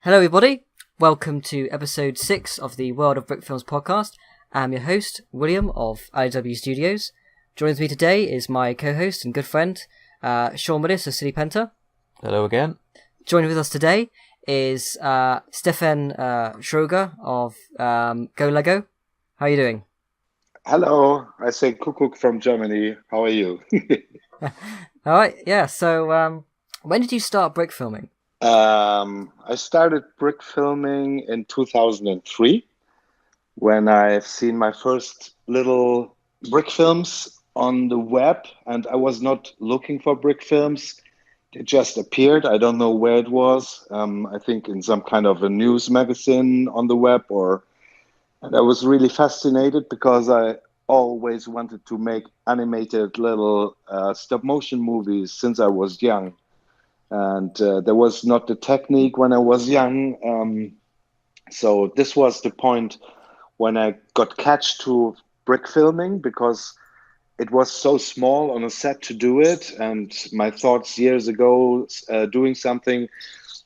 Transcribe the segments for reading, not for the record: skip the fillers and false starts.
Hello everybody, welcome to episode 6 of the World of Brickfilms podcast. I'm your host, William of IW Studios. Joining me today is my co-host and good friend, Sean Willis of City Penta. Hello again. Joining with us today is Steffen Troeger of Golego. How are you doing? Hello, I say Kuckuck from Germany. How are you? Alright, yeah, so when did you start brick filming? I started brick filming in 2003 when I've seen my first little brick films on the web, and I was not looking for brick films. It just appeared. I don't know where it was. I think in some kind of a news magazine on the web, and I was really fascinated because I always wanted to make animated little stop motion movies since I was young. And there was not the technique when I was young. So this was the point when I got catched to brick filming because it was so small on a set to do it. And my thoughts years ago, doing something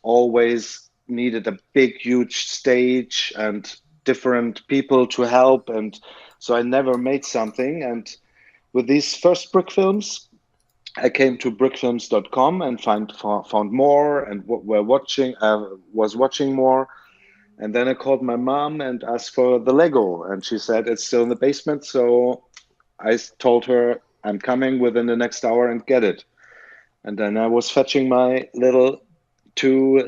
always needed a big, huge stage and different people to help. And so I never made something. And with these first brick films, I came to brickfilms.com and found more and was watching more. And then I called my mom and asked for the Lego. And she said, it's still in the basement. So I told her I'm coming within the next hour and get it. And then I was fetching my little two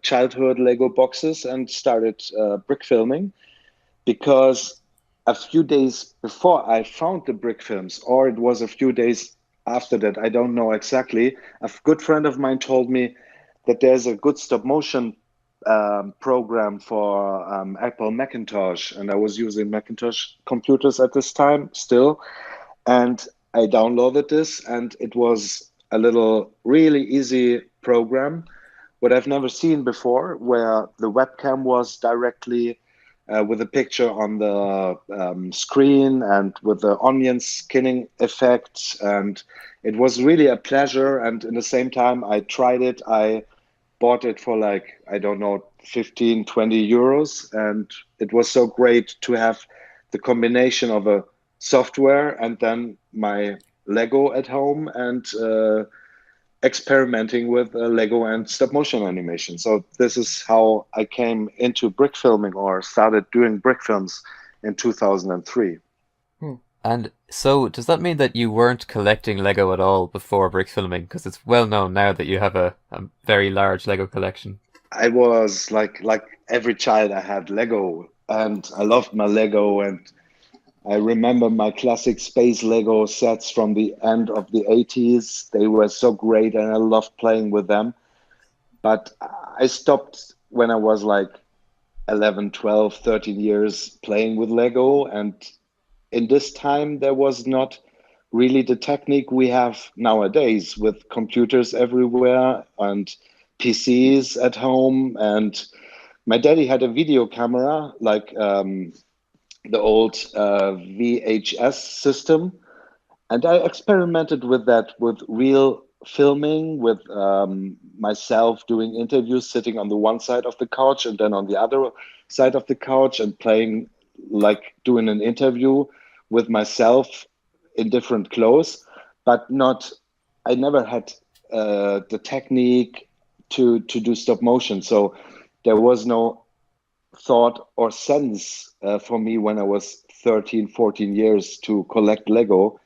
childhood Lego boxes and started brick filming because a few days before I found the brick films, or it was a few days after that, I don't know exactly. A good friend of mine told me that there's a good stop motion program for Apple Macintosh, and I was using Macintosh computers at this time still, and I downloaded this, and it was a little really easy program, what I've never seen before, where the webcam was directly with a picture on the screen and with the onion skinning effect. And it was really a pleasure. And in the same time, I tried it. I bought it for like, I don't know, 15, 20 euros. And it was so great to have the combination of a software and then my Lego at home and experimenting with Lego and stop motion animation. So this is how I came into brick filming or started doing brick films in 2003. And so does that mean that you weren't collecting Lego at all before brick filming? Because it's well known now that you have a very large Lego collection. I was like every child, I had Lego and I loved my Lego, and I remember my classic space Lego sets from the end of the 80s. They were so great and I loved playing with them. But I stopped when I was like 11, 12, 13 years playing with Lego. And in this time, there was not really the technique we have nowadays with computers everywhere and PCs at home. And my daddy had a video camera, like the old VHS system. And I experimented with that, with real filming, with myself doing interviews, sitting on the one side of the couch and then on the other side of the couch and playing, like doing an interview with myself in different clothes, but I never had the technique to do stop motion. So there was no thought or sense for me when I was 13, 14 years to collect Lego,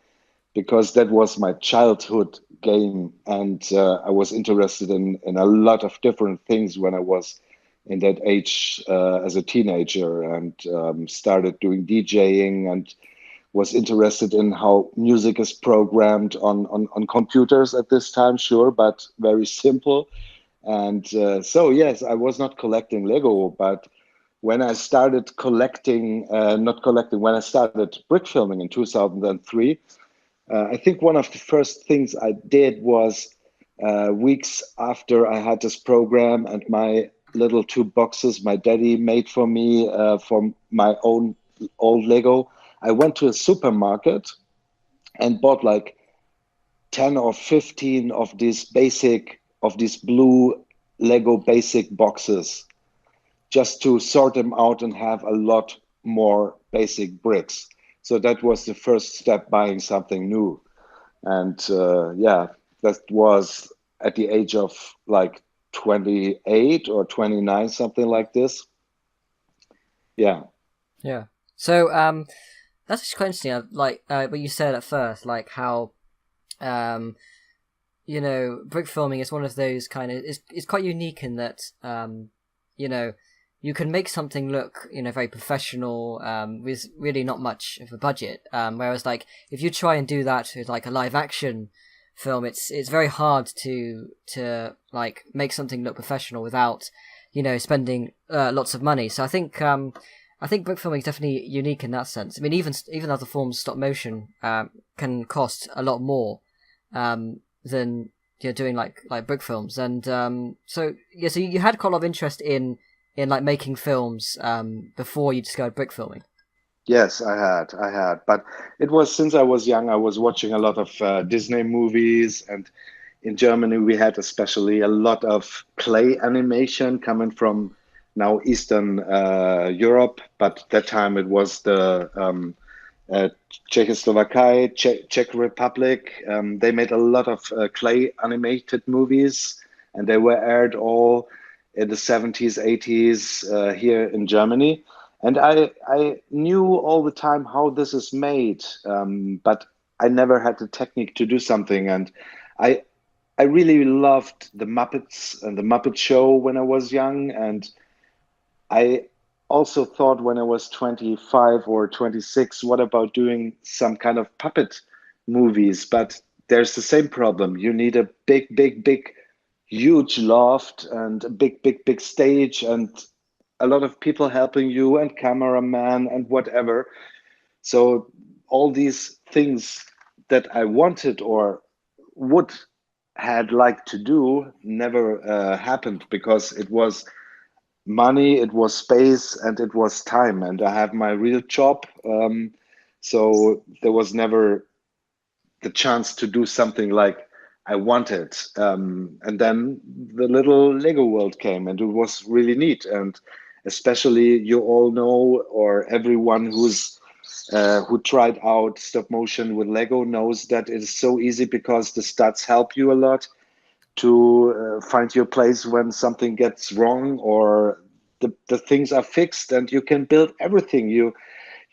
because that was my childhood game. And I was interested in a lot of different things when I was in that age as a teenager, and started doing DJing and was interested in how music is programmed on computers at this time, sure, but very simple. And so, yes, I was not collecting Lego, but when I started when I started brick filming in 2003, I think one of the first things I did was weeks after I had this program and my little two boxes my daddy made for me from my own old Lego, I went to a supermarket and bought like 10 or 15 of these blue Lego basic boxes just to sort them out and have a lot more basic bricks. So that was the first step, buying something new. And that was at the age of like 28 or 29, something like this. Yeah. Yeah. So that's just quite interesting. Like what you said at first, like how brick filming is one of those kind of it's quite unique in that you can make something look very professional with really not much of a budget. Whereas like if you try and do that with like a live action film, it's very hard to like make something look professional without spending lots of money. So I think brick filming is definitely unique in that sense. I mean, even other forms of stop motion can cost a lot more than doing like brick films. And so you had quite a lot of interest in like making films before you discovered brick filming. Yes, I had, but it was since I was young. I was watching a lot of Disney movies, and in Germany we had especially a lot of clay animation coming from now Eastern Europe, but that time it was the Czechoslovakia, Czech Republic. They made a lot of clay animated movies, and they were aired all in the 70s, 80s here in Germany. And I knew all the time how this is made, but I never had the technique to do something. And I really loved the Muppets and the Muppet Show when I was young. And I also thought when I was 25 or 26, what about doing some kind of puppet movies? But there's the same problem. You need a big, huge loft and a big stage and a lot of people helping you and cameraman and whatever. So all these things that I wanted or would had liked to do never happened because it was money, it was space, and it was time. And I have my real job. So there was never the chance to do something like I wanted. And then the little Lego world came and it was really neat. And especially you all know, or everyone who tried out stop motion with Lego knows that it is so easy because the stats help you a lot to find your place when something gets wrong or the things are fixed and you can build everything. You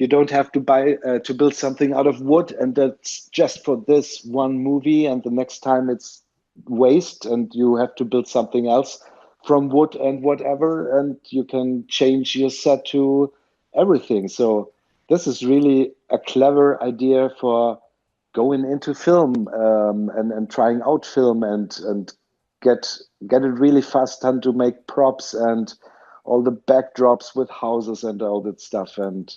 don't have to buy to build something out of wood and that's just for this one movie and the next time it's waste and you have to build something else from wood and whatever, and you can change your set to everything. So this is really a clever idea for going into film and trying out film and get it really fast done to make props and all the backdrops with houses and all that stuff. And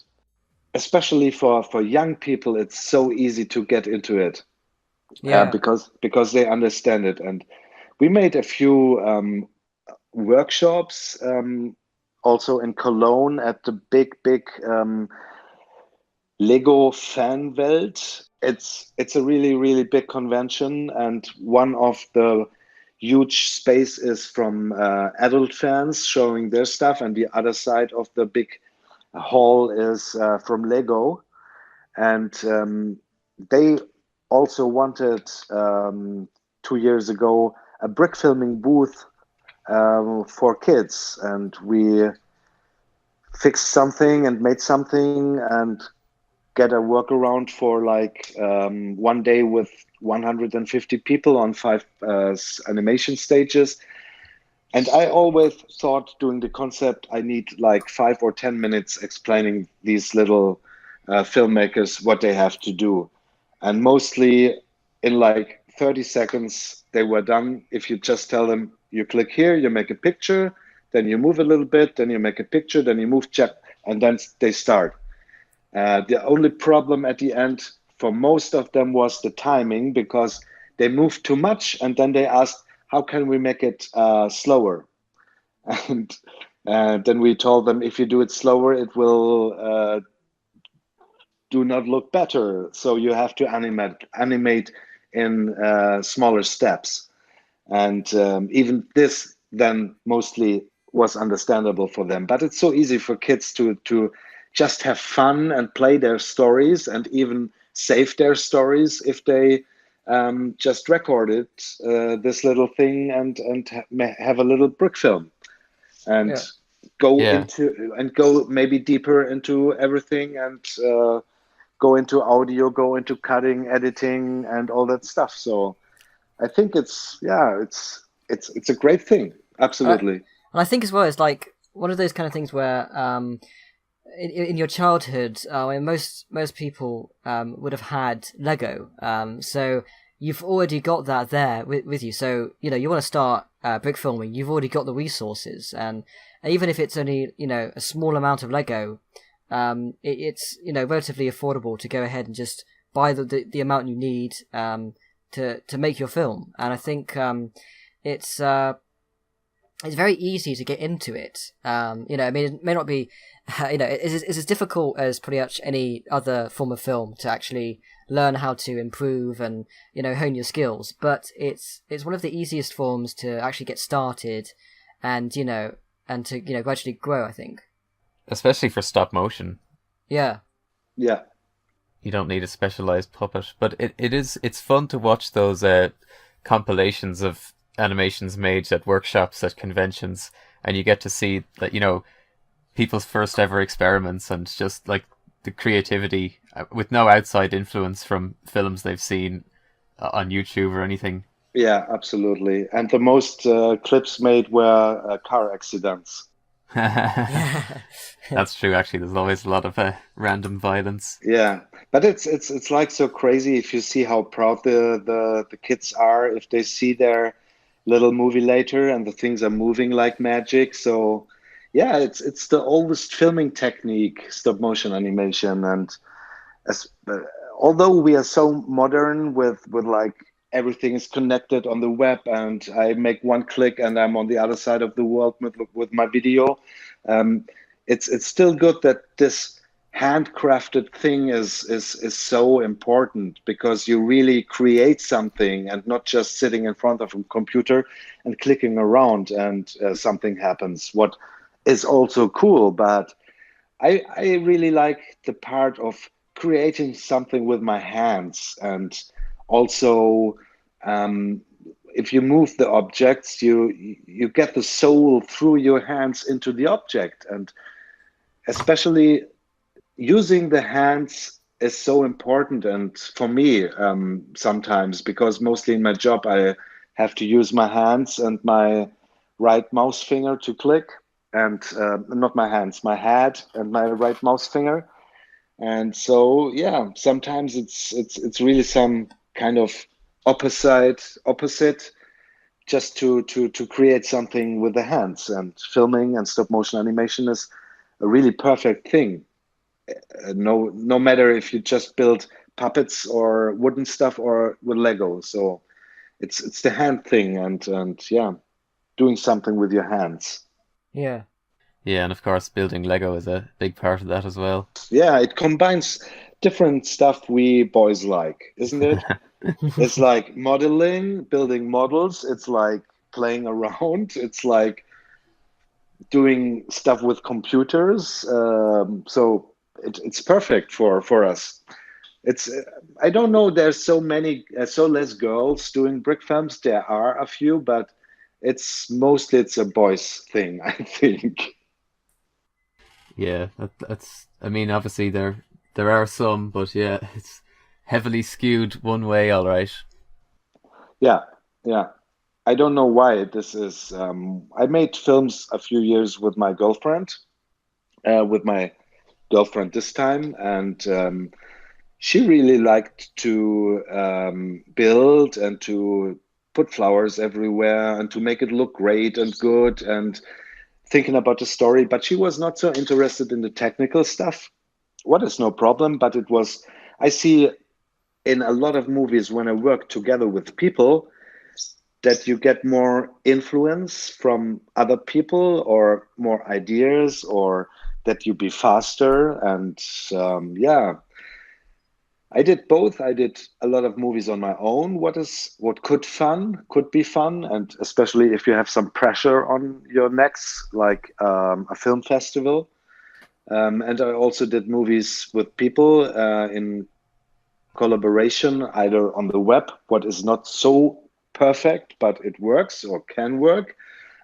especially for young people, it's so easy to get into it because they understand it. And we made a few workshops also in Cologne at the big Lego Fan Welt. It's a really big convention, and one of the huge space is from adult fans showing their stuff, and the other side of the big hall is from Lego. And they also wanted 2 years ago a brick filming booth for kids, and we fixed something and made something and get a workaround for like 1 day with 150 people on 5 animation stages. And I always thought doing the concept, I need like 5 or 10 minutes explaining these little filmmakers what they have to do. And mostly in like 30 seconds, they were done. If you just tell them, you click here, you make a picture, then you move a little bit, then you make a picture, then you move, check, and then they start. The only problem at the end for most of them was the timing, because they moved too much and then they asked, how can we make it slower? And then we told them, if you do it slower, it will do not look better. So you have to animate in smaller steps. And even this then mostly was understandable for them. But it's so easy for kids to just have fun and play their stories and even save their stories if they just recorded this little thing and have a little brick film and Yeah. go maybe deeper into everything and go into audio, go into cutting, editing, and all that stuff. So I think it's a great thing. Absolutely. And I think as well, it's like one of those kind of things where in your childhood, most people would have had Lego. So you've already got that there with you. So, you know, you want to start brick filming, you've already got the resources. And even if it's only, you know, a small amount of Lego, it's, you know, relatively affordable to go ahead and just buy the amount you need to make your film. And I think it's very easy to get into it. You know, I mean, it may not be, you know, it's as difficult as pretty much any other form of film to actually learn how to improve and, you know, hone your skills. But it's one of the easiest forms to actually get started and, you know, and to, you know, gradually grow, I think. Especially for stop motion. Yeah. Yeah. You don't need a specialized puppet, but it's fun to watch those compilations of animations made at workshops, at conventions, and you get to see that, you know, people's first ever experiments and just like the creativity with no outside influence from films they've seen on YouTube or anything. Yeah, absolutely. And the most clips made were car accidents. That's true. Actually, there's always a lot of random violence. Yeah, but it's like so crazy if you see how proud the kids are if they see their little movie later and the things are moving like magic. So yeah, it's the oldest filming technique, stop motion animation, and as, although we are so modern with like everything is connected on the web and I make one click and I'm on the other side of the world with my video, it's still good that this handcrafted thing is so important because you really create something and not just sitting in front of a computer and clicking around and something happens. What is also cool, but I really like the part of creating something with my hands and also if you move the objects, you get the soul through your hands into the object, and especially using the hands is so important. And for me, sometimes because mostly in my job I have to use my hands and my right mouse finger to click, and not my hands, my head and my right mouse finger. And so yeah, sometimes it's really some kind of opposite just to create something with the hands, and filming and stop motion animation is a really perfect thing. No matter if you just build puppets or wooden stuff or with Lego. So it's the hand thing, and yeah, doing something with your hands. Yeah. Yeah, and of course building Lego is a big part of that as well. Yeah, it combines different stuff we boys like, isn't it? It's like modeling, building models. It's like playing around. It's like doing stuff with computers. So it's perfect for us. It's I don't know. There's so many, so less girls doing brick films. There are a few, but it's a boys thing, I think. Yeah, that's. I mean, obviously there are some, but yeah, it's heavily skewed one way. All right. Yeah, yeah. I don't know why this is. I made films a few years with my girlfriend, this time, and she really liked to build and to put flowers everywhere and to make it look great and good and thinking about the story. But she was not so interested in the technical stuff. What is no problem, but it was. I see in a lot of movies when I work together with people that you get more influence from other people or more ideas, or that you be faster. And yeah, I did both. I did a lot of movies on my own. What could be fun, and especially if you have some pressure on your necks, like a film festival. And I also did movies with people in collaboration, either on the web, what is not so perfect, but it works or can work,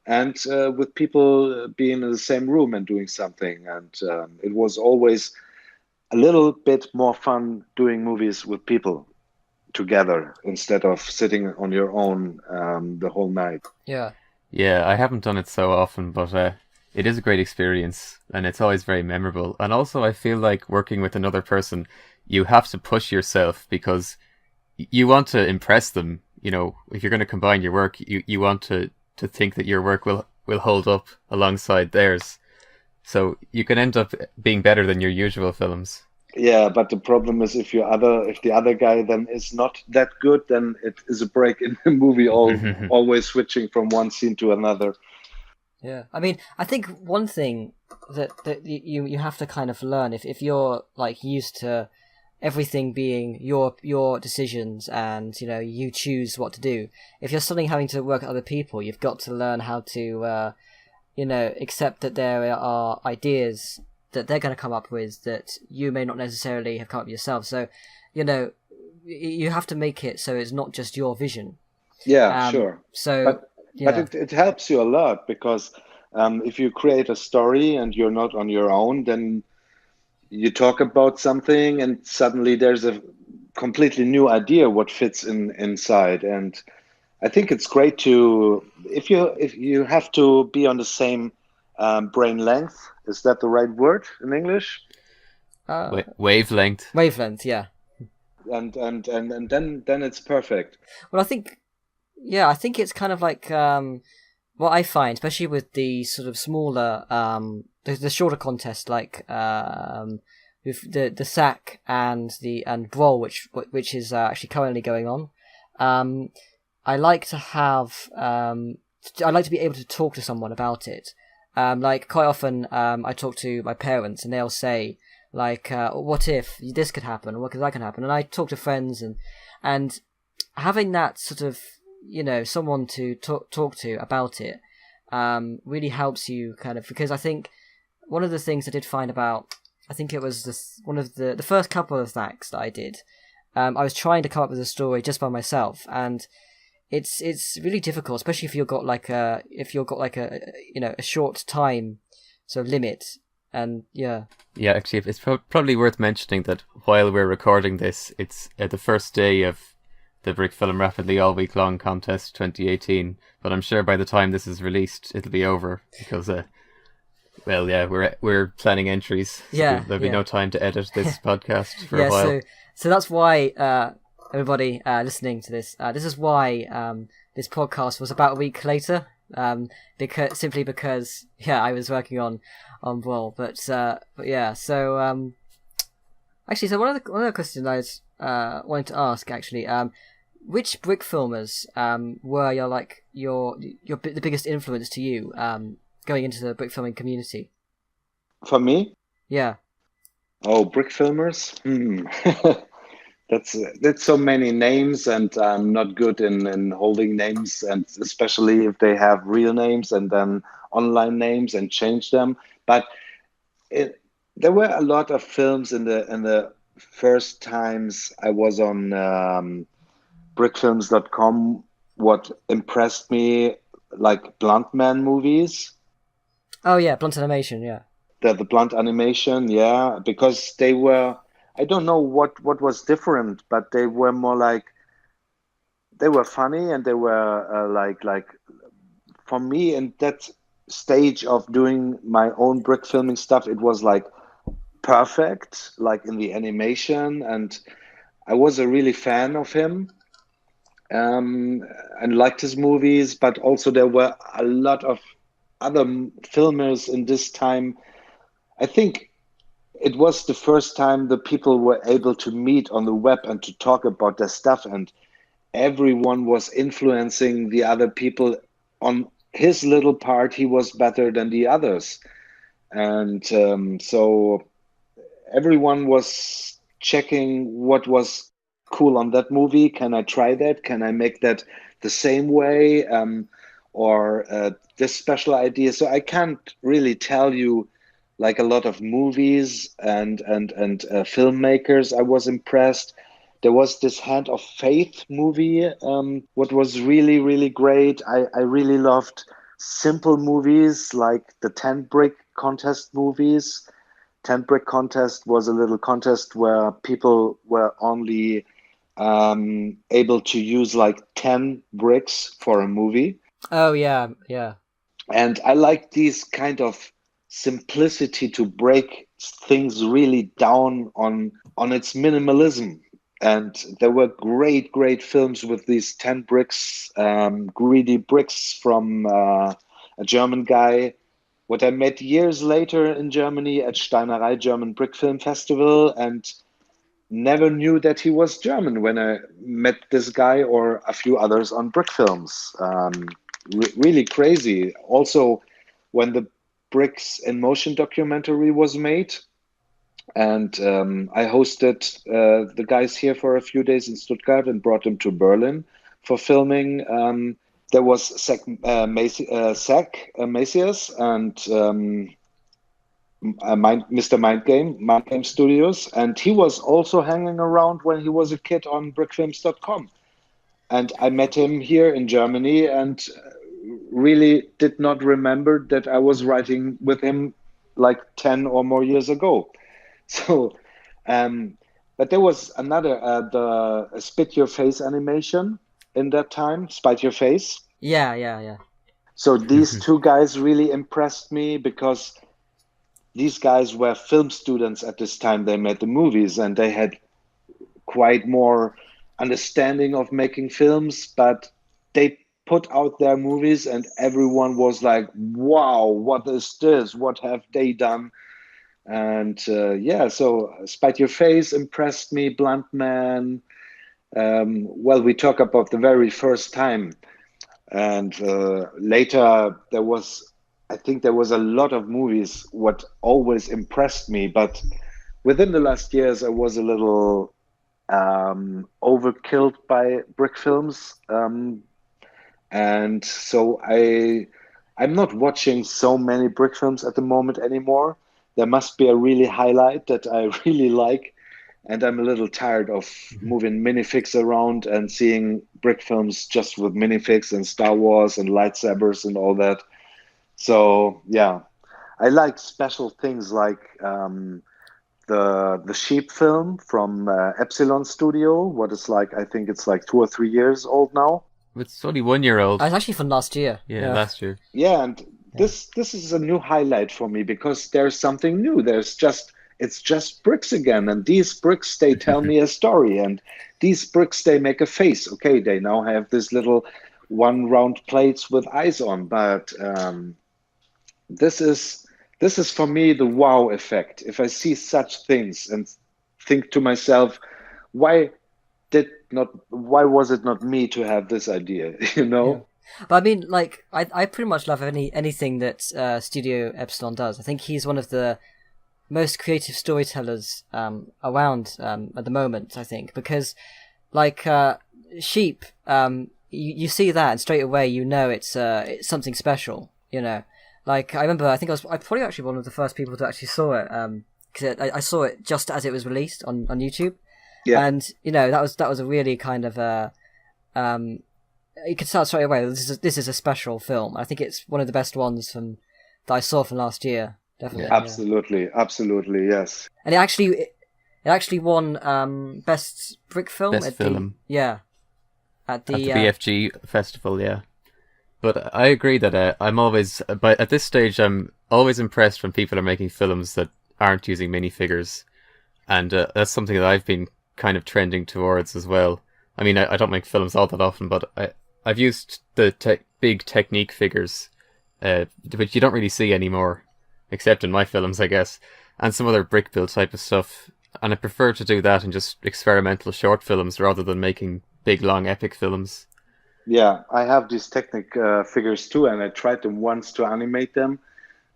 and with people being in the same room and doing something. And it was always a little bit more fun doing movies with people together instead of sitting on your own the whole night. Yeah. Yeah, I haven't done it so often, but it is a great experience and it's always very memorable. And also, I feel like working with another person, you have to push yourself because you want to impress them. You know, if you're going to combine your work, you want to think that your work will hold up alongside theirs. So you can end up being better than your usual films. Yeah, but the problem is if the other guy then is not that good, then it is a break in the movie, always switching from one scene to another. Yeah, I mean, I think one thing that you have to kind of learn if you're like used to everything being your decisions and you choose what to do. If you're suddenly having to work with other people, you've got to learn how to accept that there are ideas that they're going to come up with that you may not necessarily have come up with yourself. So, you have to make it so it's not just your vision. Yeah, sure. So, but it helps you a lot because if you create a story and you're not on your own, then you talk about something and suddenly there's a completely new idea what fits inside. And I think it's great to if you have to be on the same brain length. Is that the right word in English? Wavelength. Wavelength, yeah. And then it's perfect. Well, I think it's kind of like what I find, especially with the sort of smaller, the shorter contests like with the SAC and BRAWL, which is actually currently going on. I like to have I like to be able to talk to someone about it. Like quite often, I talk to my parents and they'll say like, "What if this could happen? Or what if that can happen?" And I talk to friends and having that sort of someone to talk to about it really helps you kind of, because I think one of the things I did find about, I think it was one of the first couple of SACs that I did, I was trying to come up with a story just by myself, and it's really difficult, especially if you've got like a a short time sort of limit. And yeah, actually it's probably worth mentioning that while we're recording this, it's the first day of the BRICKFILM Rapidly All Week Long contest 2018, but I'm sure by the time this is released it'll be over because we're planning entries, so there'll be no time to edit this podcast for a while. So that's why everybody listening to this, this is why this podcast was about a week later, because I was working on BRAWL, but yeah. So actually, so one of the questions I wanted to ask actually, which brick filmers were the biggest influence to you going into the brick filming community? For me? Yeah. Oh, brick filmers? That's so many names, and I'm not good in holding names, and especially if they have real names and then online names and change them. But there were a lot of films in the first times I was on brickfilms.com. What impressed me, like Blunt Man movies. Oh yeah, Blunt Animation, yeah. The Blunt Animation, yeah, because they were, I don't know what was different, but they were more like, they were funny, and they were like for me in that stage of doing my own brick filming stuff, it was like perfect, like in the animation, and I was a really fan of him and liked his movies. But also there were a lot of other filmers in this time. I think it was the first time the people were able to meet on the web and to talk about their stuff, and everyone was influencing the other people on his little part. He was better than the others, and so everyone was checking what was cool on that movie. Can I try that? Can I make that the same way? Or this special idea. So I can't really tell you like a lot of movies and filmmakers I was impressed. There was this Hand of Faith movie, what was really, really great. I really loved simple movies like the 10 brick contest movies. 10 brick contest was a little contest where people were only able to use like 10 bricks for a movie. Oh yeah, yeah. And I like these kind of simplicity to break things really down on its minimalism. And there were great films with these 10 bricks, greedy bricks from a German guy. What I met years later in Germany at Steinerei German Brick Film Festival, and never knew that he was German when I met this guy or a few others on Brickfilms. Really crazy. Also, when the Bricks in Motion documentary was made, and I hosted the guys here for a few days in Stuttgart and brought them to Berlin for filming. There was Zach Macias and Mr. Mind Game Studios, and he was also hanging around when he was a kid on brickfilms.com. And I met him here in Germany and really did not remember that I was writing with him like 10 or more years ago. So, but there was another, the Spit Your Face animation in that time, Spite Your Face. Yeah. So these two guys really impressed me because these guys were film students at this time they made the movies, and they had quite more understanding of making films, but they put out their movies and everyone was like, wow, what is this? What have they done? And so Spite Your Face impressed me, Blunt Man. Well, we talk about the very first time. And later I think there was a lot of movies what always impressed me, but within the last years I was a little overkilled by brick films, and so I'm not watching so many brick films at the moment anymore. There must be a really highlight that I really like, and I'm a little tired of moving minifigs around and seeing brick films just with minifigs and Star Wars and lightsabers and all that. So yeah, I like special things like the sheep film from Epsilon Studio. What is like, I think it's like 2 or 3 years old now. It's only 1 year old. It's actually from last year. Yeah, last year. Yeah, and this is a new highlight for me because there's something new. It's just bricks again, and these bricks, they tell me a story, and these bricks, they make a face. Okay, they now have this little one round plates with eyes on, but this is for me the wow effect. If I see such things and think to myself, why was it not me to have this idea? Yeah. But I mean, like, I pretty much love anything that Studio Epsilon does. I think he's one of the most creative storytellers around at the moment, I think, because like sheep, you see that and straight away you know it's something special, you know. Like I remember, I probably actually one of the first people to actually saw it, because I saw it just as it was released on YouTube. Yeah. And you know that was a really kind of you could start straight away. This is a special film. I think it's one of the best ones that I saw from last year. Definitely. Yeah. Absolutely, yes. And it actually won best brick film at the BFG festival. Yeah. But I agree that I'm always, but at this stage, I'm always impressed when people are making films that aren't using minifigures, and that's something that I've been kind of trending towards as well. I mean, I don't make films all that often, but I've used the big Technic figures, which you don't really see anymore, except in my films, I guess, and some other brick build type of stuff. And I prefer to do that in just experimental short films rather than making big, long, epic films. Yeah, I have these Technic figures too, and I tried them once to animate them,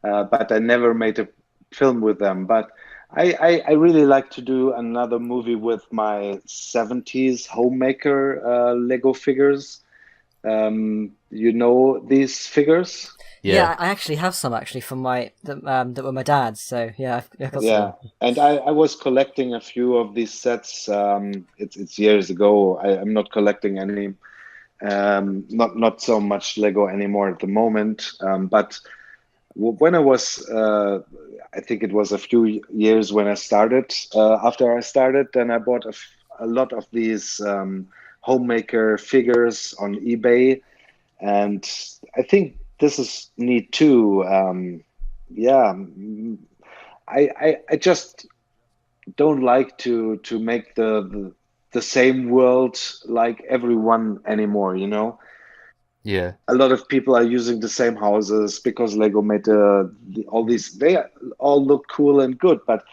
but I never made a film with them. But I really like to do another movie with my 70s homemaker Lego figures. You know these figures? Yeah. Yeah, I actually have some actually from that were my dad's. So yeah, I've got Yeah, some. and I was collecting a few of these sets. It's years ago. I'm not collecting any, not so much Lego anymore at the moment. But when I was, I think it was a few years when I started. After I started, then I bought a lot of these homemaker figures on eBay, and I think this is neat too. Yeah, I just don't like to make the same world like everyone anymore, you know. Yeah. A lot of people are using the same houses because Lego made all these. They all look cool and good, but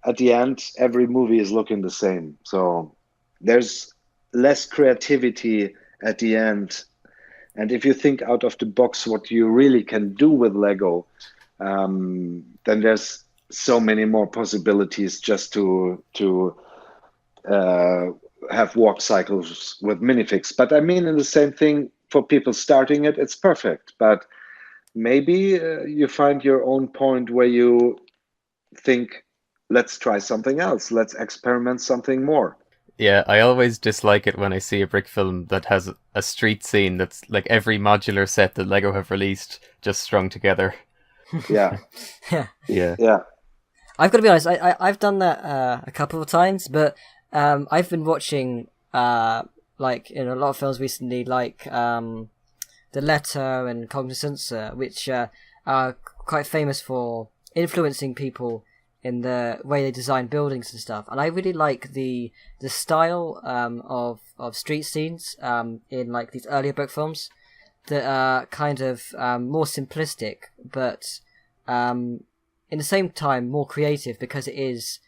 at the end, every movie is looking the same. So there's less creativity at the end. And if you think out of the box what you really can do with Lego, then there's so many more possibilities just to uh, have walk cycles with minifigs. But I mean, in the same thing for people starting it, it's perfect. But maybe you find your own point where you think, let's try something else. Let's experiment something more. Yeah, I always dislike it when I see a brick film that has a street scene that's like every modular set that Lego have released just strung together. Yeah, Yeah, Yeah. yeah, I've got to be honest. I've done that a couple of times, but I've been watching like in a lot of films recently, like The Letter and Cognizance, which are quite famous for influencing people in the way they design buildings and stuff. And I really like the style of street scenes in like these earlier book films that are kind of more simplistic, but in the same time more creative because it is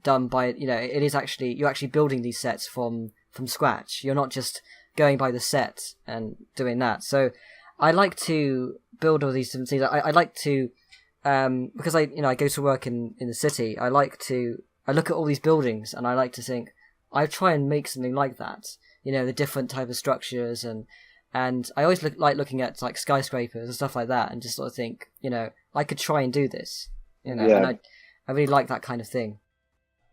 done by it is actually you're actually building these sets from scratch. You're not just going by the set and doing that. So I like to build all these different things. I like to because I go to work in the city. I look at all these buildings and I like to think I try and make something like that. The different type of structures and I always like looking at like skyscrapers and stuff like that and just sort of think I could try and do this. And yeah. I really like that kind of thing.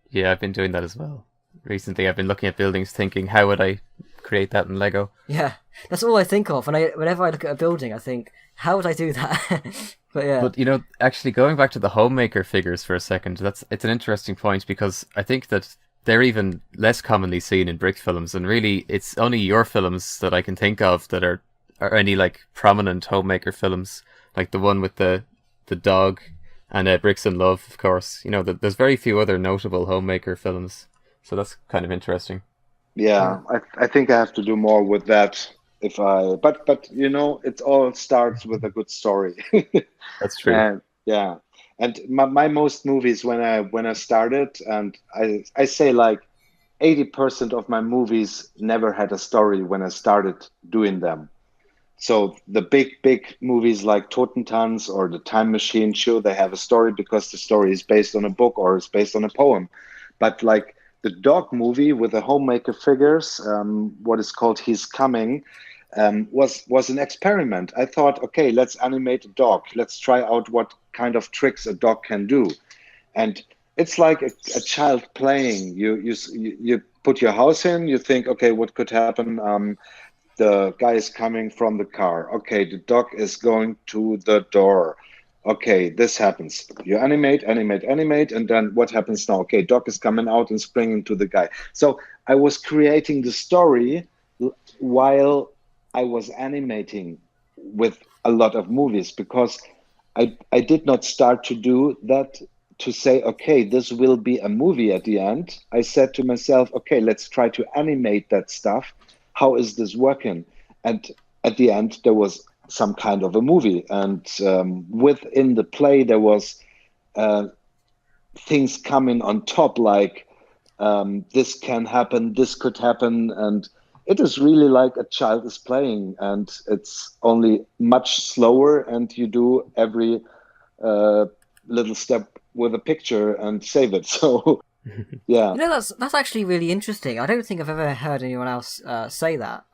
Yeah, I've been doing that as well. Recently, I've been looking at buildings thinking, how would I create that in Lego? Yeah, that's all I think of. And whenever I look at a building, I think, how would I do that? But yeah. But actually going back to the homemaker figures for a second, it's an interesting point because I think that they're even less commonly seen in brick films, and really it's only your films that I can think of that are any like prominent homemaker films, like the one with the dog and Bricks and Love, of course. There's very few other notable homemaker films, so that's kind of interesting. Yeah, I think I have to do more with that if I but it all starts with a good story. That's true. And yeah. And my most movies when I started, and I say like 80% of my movies never had a story when I started doing them. So the big movies like Totentanz or The Time Machine, sure, they have a story because the story is based on a book or it's based on a poem. But like the dog movie with the homemaker figures, what is called He's Coming, was an experiment. I thought, okay, let's animate a dog. Let's try out what kind of tricks a dog can do. And it's like a child playing. You put your house in. You think, okay, what could happen? The guy is coming from the car. Okay, the dog is going to the door. Okay, this happens. You animate, animate, animate, and then what happens now? Okay, dog is coming out and springing to the guy. So I was creating the story while I was animating with a lot of movies because I did not start to do that to say, okay, this will be a movie at the end. I said to myself, okay, let's try to animate that stuff. How is this working? And at the end, there was some kind of a movie. And within the play, there was things coming on top, like this can happen, this could happen. And it is really like a child is playing, and it's only much slower, and you do every little step with a picture and save it. So yeah. That's actually really interesting. I don't think I've ever heard anyone else say that.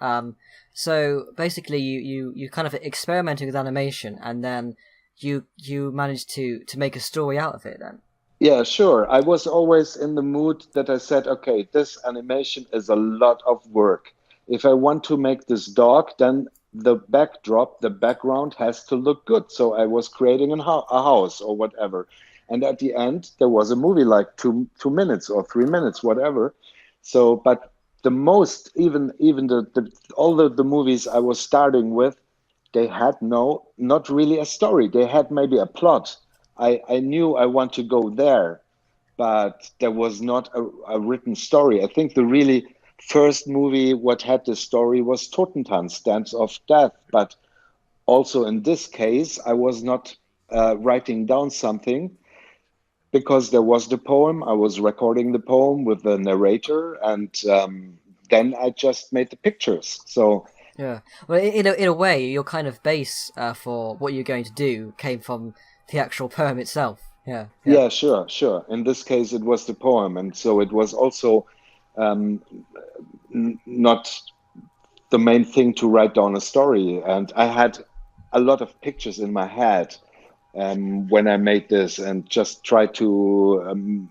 So basically, you kind of experimenting with animation, and then you managed to make a story out of it. Then. Yeah, sure. I was always in the mood that I said, okay, this animation is a lot of work. If I want to make this dog, then the backdrop, the background has to look good. So I was creating a house or whatever. And at the end, there was a movie like 2 minutes or 3 minutes, whatever. So, but the most, even all the movies I was starting with, they had not really a story. They had maybe a plot. I knew I want to go there, but there was not a written story. I think the really first movie what had the story was Totentanz, Dance of Death. But also in this case, I was not writing down something because there was the poem. I was recording the poem with the narrator, and then I just made the pictures. So yeah, well, in a way, your kind of base for what you're going to do came from the actual poem itself. Yeah, sure. In this case, it was the poem, and so it was also not the main thing to write down a story. And I had a lot of pictures in my head when I made this, and just try to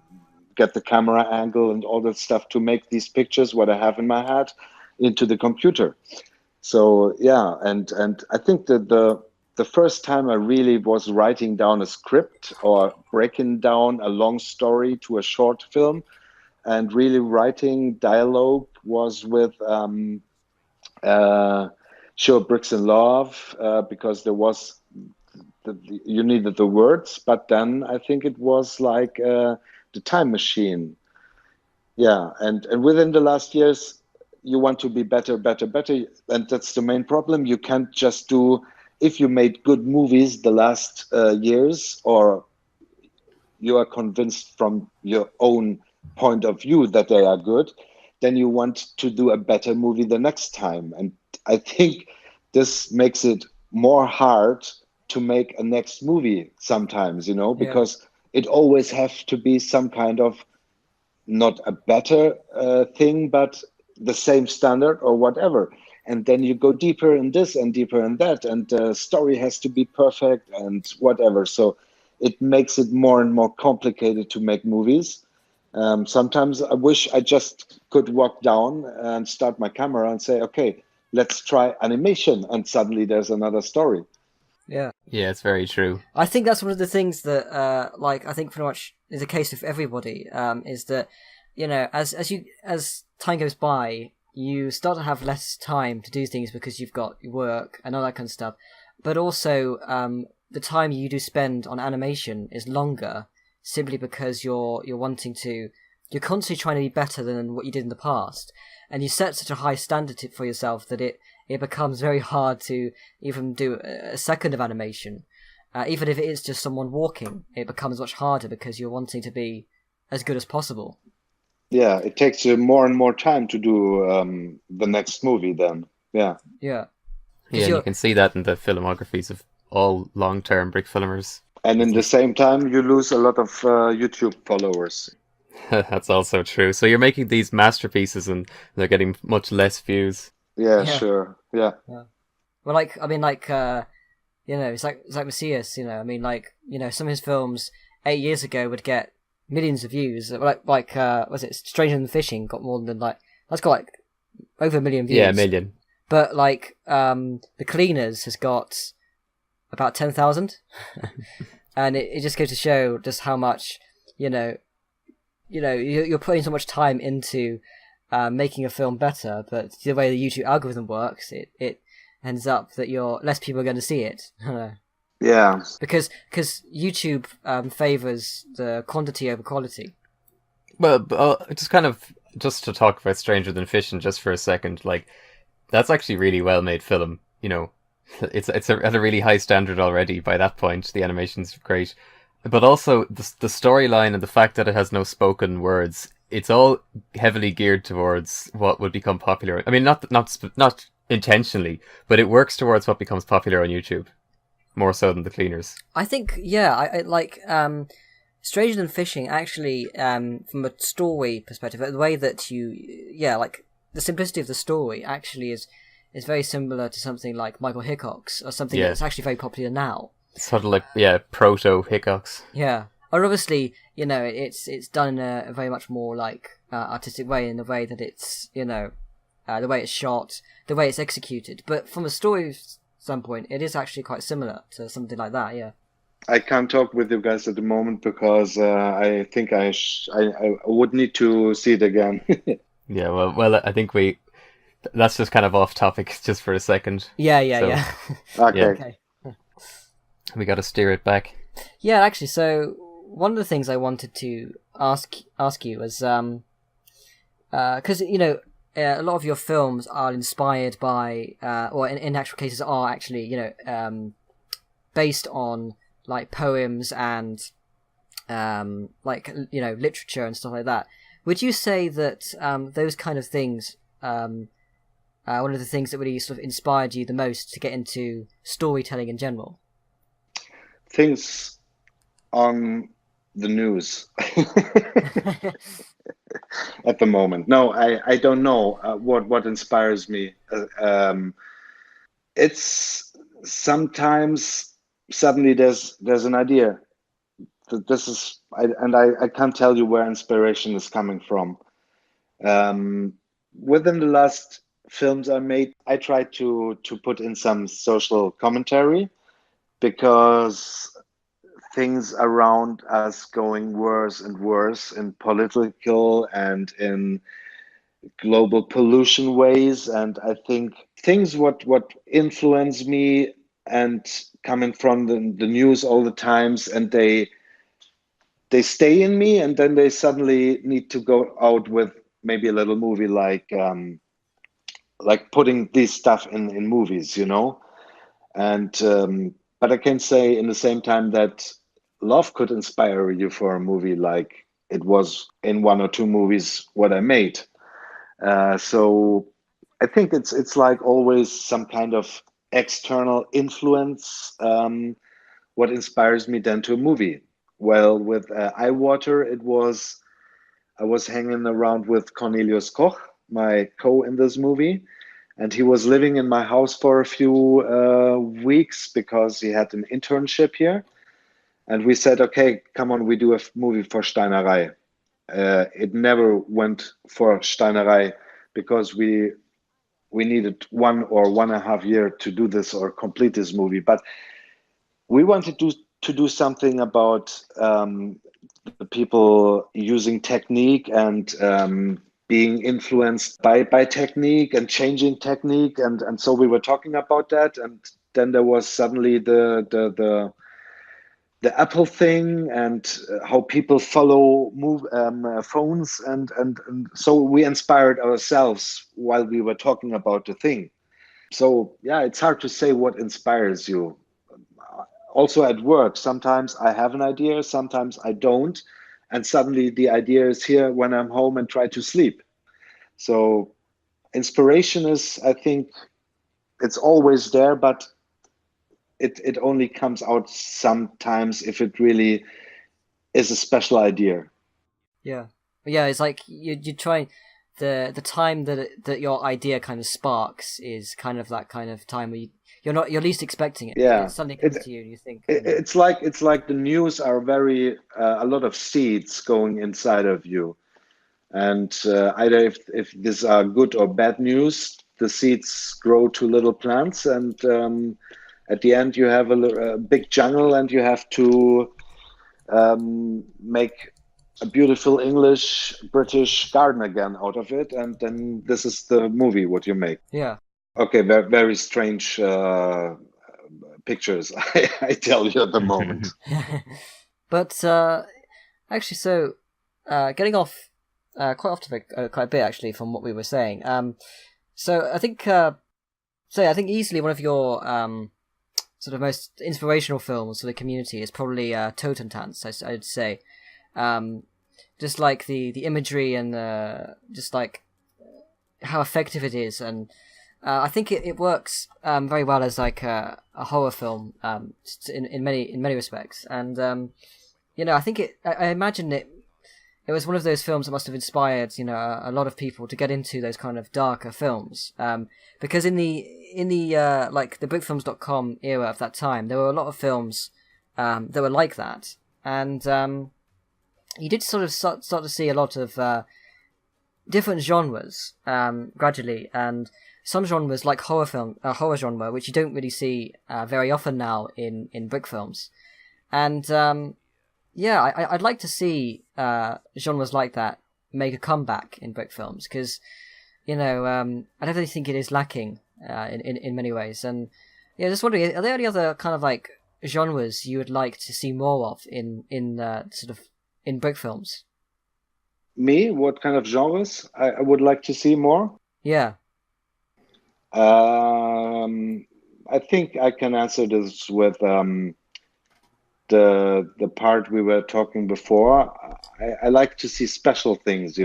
get the camera angle and all that stuff to make these pictures, what I have in my head, into the computer. So yeah, and I think that the first time I really was writing down a script or breaking down a long story to a short film and really writing dialogue was with Sure Bricks and Love, because there was you needed the words, but then I think it was like the Time Machine. Yeah, and within the last years, you want to be better, and that's the main problem. You can't just do, if you made good movies the last years, or you are convinced from your own point of view that they are good, then you want to do a better movie the next time. And I think this makes it more hard to make a next movie sometimes, because it always has to be some kind of, not a better thing, but the same standard or whatever. And then you go deeper in this and deeper in that, and the story has to be perfect and whatever. So it makes it more and more complicated to make movies. Sometimes I wish I just could walk down and start my camera and say, okay, let's try animation. And suddenly there's another story. Yeah, it's very true. I think that's one of the things that, I think pretty much is the case with everybody, is that, as time goes by, you start to have less time to do things because you've got your work and all that kind of stuff. But also, the time you do spend on animation is longer simply because you're constantly trying to be better than what you did in the past. And you set such a high standard for yourself that it becomes very hard to even do a second of animation. Even if it is just someone walking, it becomes much harder because you're wanting to be as good as possible. Yeah, it takes you more and more time to do the next movie then. Yeah. Yeah. Yeah, you can see that in the filmographies of all long-term brick filmers. And in the same time, you lose a lot of YouTube followers. That's also true. So you're making these masterpieces and they're getting much less views. Yeah. Sure. Yeah. Well, it's like Macias, some of his films 8 years ago would get millions of views. Was it Stranger Than Fishing got more than that's got over 1 million views. Yeah, 1 million. But The Cleaners has got about 10,000, and it just goes to show just how much you're putting so much time into making a film better. But the way the YouTube algorithm works, it ends up that less people are going to see it. I don't know. Yeah. Because YouTube favors the quantity over quality. Well, just to talk about Stranger Than Fishing just for a second, that's actually really well made film. It's at a really high standard already. By that point, the animation's great, but also the storyline and the fact that it has no spoken words. It's all heavily geared towards what would become popular. I mean, not intentionally, but it works towards what becomes popular on YouTube more so than The Cleaners. I think, yeah, I like Stranger Than Fishing, actually, from a story perspective, the way that like the simplicity of the story actually is very similar to something like Michael Hickok's, or something that's actually very popular now. Sort of like proto Hickok's. Yeah, or obviously, it's done in a very much more like artistic way, in the way that it's the way it's shot, the way it's executed. But from a story standpoint, it is actually quite similar to something like that. Yeah. I can't talk with you guys at the moment because I think I would need to see it again. Yeah, well, I think that's just kind of off topic just for a second. Yeah. Okay. We got to steer it back. Yeah, actually, so one of the things I wanted to ask you was, because a lot of your films are inspired by, or in actual cases are actually, based on like poems and literature and stuff like that. Would you say that those kind of things, one of the things that really sort of inspired you the most to get into storytelling in general? Things on the news at the moment. No, I don't know what inspires me. It's sometimes suddenly there's an idea. This is, I can't tell you where inspiration is coming from. Within the last films I made, I tried to put in some social commentary, because things around us going worse and worse in political and in global pollution ways. And I think things what influence me and coming from the news all the times, and they stay in me, and then they suddenly need to go out with maybe a little movie, like putting this stuff in movies, and but I can say in the same time that love could inspire you for a movie, like it was in one or two movies what I made. So I think it's like always some kind of external influence, what inspires me then to a movie. Well, with Eye Water, I was hanging around with Cornelius Koch, my co in this movie, and he was living in my house for a few weeks because he had an internship here. And we said, okay, come on, we do a movie for Steinerei. It never went for Steinerei because we needed 1.5 years to do this or complete this movie. But we wanted to do something about the people using technique and being influenced by technique and changing technique. And so we were talking about that. And then there was suddenly the Apple thing, and how people follow phones, and so we inspired ourselves while we were talking about the thing. So yeah, it's hard to say what inspires you. Also at work, sometimes I have an idea, sometimes I don't, and suddenly the idea is here when I'm home and try to sleep. So inspiration is, I think, it's always there, but it only comes out sometimes if it really is a special idea. Yeah, it's like you try, the time that your idea kind of sparks is kind of that kind of time where you're least expecting it. Yeah, it suddenly comes to you and you think it's like the news are very a lot of seeds going inside of you, and either if these are good or bad news, the seeds grow to little plants, and at the end you have a big jungle, and you have to make a beautiful English British garden again out of it, and then this is the movie what you make. Yeah. Okay, very, very strange pictures, I tell you at the moment. But actually, so getting off quite off topic quite a bit actually from what we were saying. So I think easily one of your sort of most inspirational films for the community is probably Totentanz, I'd say. Just like the imagery and just like how effective it is, and I think it works very well as like a horror film in many respects, and I think I imagine it was one of those films that must have inspired, a lot of people to get into those kind of darker films. Because in the like the BrickFilms.com era of that time, there were a lot of films that were like that, and you did sort of start to see a lot of different genres gradually, and some genres like horror genre, which you don't really see very often now in Brick films, and I'd like to see genres like that make a comeback in Brick films, because I definitely think it is lacking in many ways, and just wondering, are there any other kind of like genres you would like to see more of in sort of in Brick films? Me, what kind of genres I would like to see more? Yeah. I think I can answer this with the part we were talking before. I like to see special things,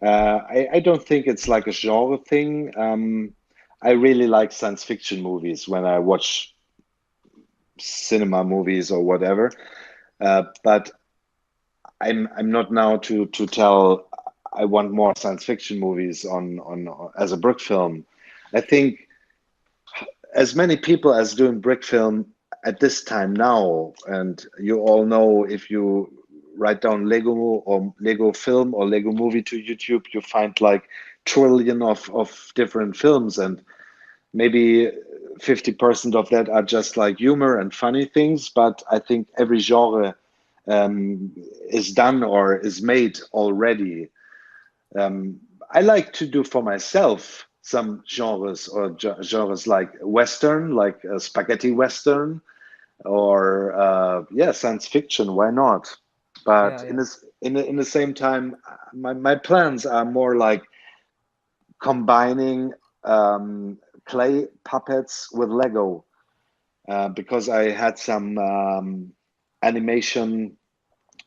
I don't think it's like a genre thing. I really like science fiction movies when I watch cinema movies or whatever. But I'm not now to tell I want more science fiction movies on as a brick film. I think as many people as doing brick film at this time now, and you all know, if you write down Lego or Lego film or Lego movie to YouTube, you find like trillion of different films, and maybe 50% of that are just like humor and funny things. But I think every genre is done or is made already. I like to do for myself some genres or genres like Western, like spaghetti Western, or science fiction. Why not? But in the same time, my plans are more like combining clay puppets with Lego, because I had some animation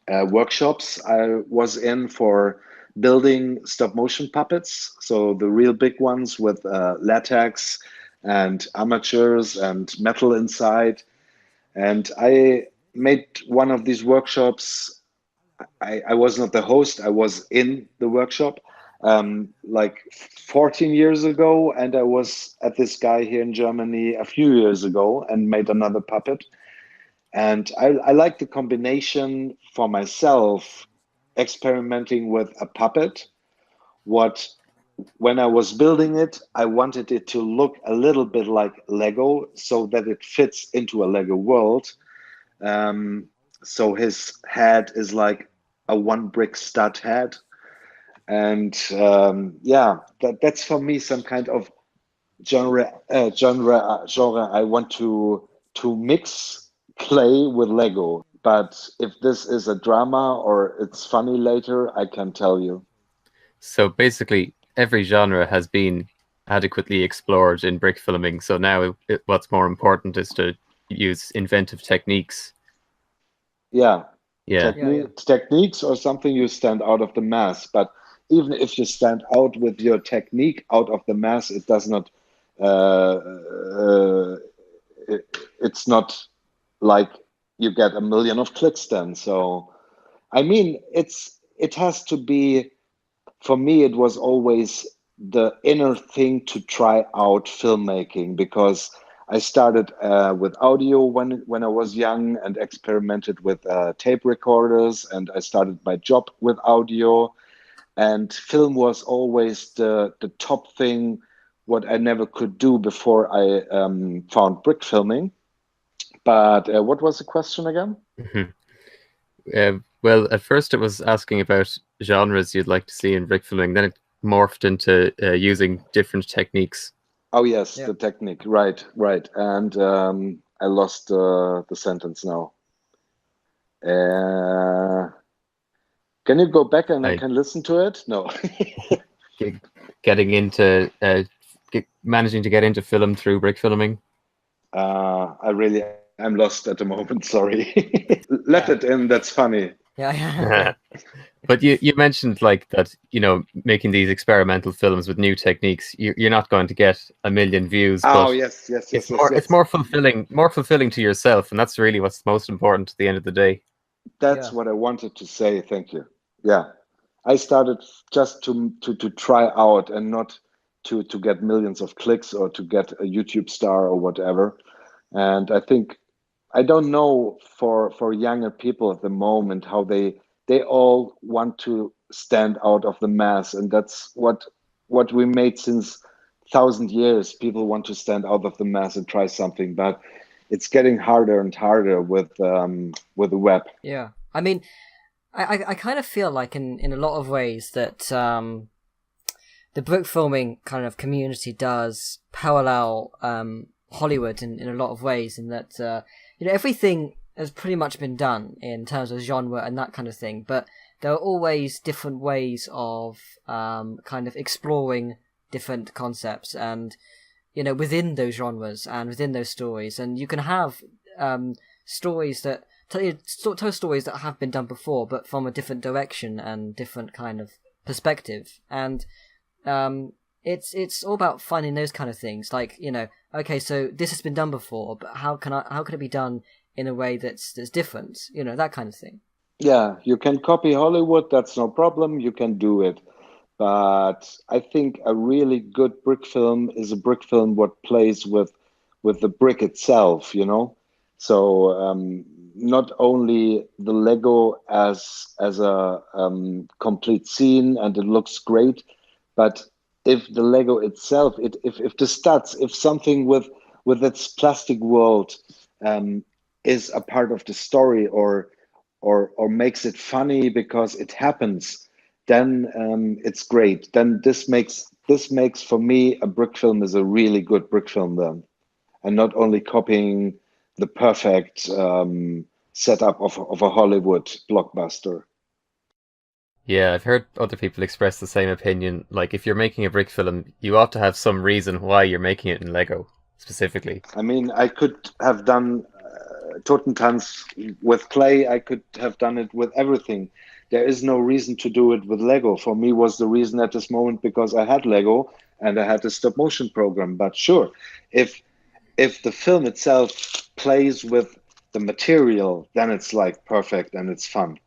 workshops I was in for building stop motion puppets, so the real big ones with latex and armatures and metal inside. And I made one of these workshops. I was not the host, I was in the workshop like 14 years ago, and I was at this guy here in Germany a few years ago and made another puppet. And I like the combination for myself, experimenting with a puppet. When I was building it, I wanted it to look a little bit like Lego, so that it fits into a Lego world. So his head is like a one brick stud head. And that's for me some kind of genre I want to mix clay with Lego. But if this is a drama or it's funny later, I can tell you. So basically, every genre has been adequately explored in brick filming. So now what's more important is to use inventive techniques. Techniques or something you stand out of the mass. But even if you stand out with your technique out of the mass, it does not. It's not like you get a million of clicks then. So, I mean, it has to be. For me, it was always the inner thing to try out filmmaking, because I started with audio when I was young and experimented with tape recorders, and I started my job with audio, and film was always the top thing what I never could do before I found brick filming. But what was the question again? Mm-hmm. Well, at first it was asking about genres you'd like to see in brick filming. Then it morphed into using different techniques. Oh yes, the technique, right. And I lost the sentence now. Can you go back and I can listen to it? No. Getting into managing to get into film through brick filming. I'm lost at the moment. Sorry. Let it in. That's funny. Yeah. But you mentioned like that, making these experimental films with new techniques, you're not going to get a million views. Oh, but yes. It's more fulfilling to yourself, and that's really what's most important at the end of the day. That's what I wanted to say. Thank you. Yeah. I started just to try out and not to get millions of clicks or to get a YouTube star or whatever. And I think, I don't know for younger people at the moment how they all want to stand out of the mass, and that's what we made since 1,000 years. People want to stand out of the mass and try something, but it's getting harder and harder with the web. Yeah, I mean, I kind of feel like in a lot of ways that the brick filming kind of community does parallel Hollywood in a lot of ways, in that everything has pretty much been done in terms of genre and that kind of thing, but there are always different ways of kind of exploring different concepts and within those genres and within those stories. And you can have stories that tell stories that have been done before, but from a different direction and different kind of perspective. And it's all about finding those kind of things. Like, okay, so this has been done before, but how can it be done in a way that's different? That kind of thing. Yeah, you can copy Hollywood. That's no problem. You can do it. But I think a really good brick film is a brick film what plays with the brick itself, So not only the Lego as a complete scene and it looks great, but if the Lego itself, if the studs, if something with its plastic world is a part of the story or makes it funny because it happens, then it's great. Then this makes for me a brick film is a really good brick film then, and not only copying the perfect setup of a Hollywood blockbuster. Yeah, I've heard other people express the same opinion. Like, if you're making a brick film, you ought to have some reason why you're making it in Lego specifically. I mean, I could have done Totentanz with clay. I could have done it with everything. There is no reason to do it with Lego. For me, was the reason at this moment because I had Lego and I had a stop motion program. But sure, if the film itself plays with the material, then it's like perfect and it's fun.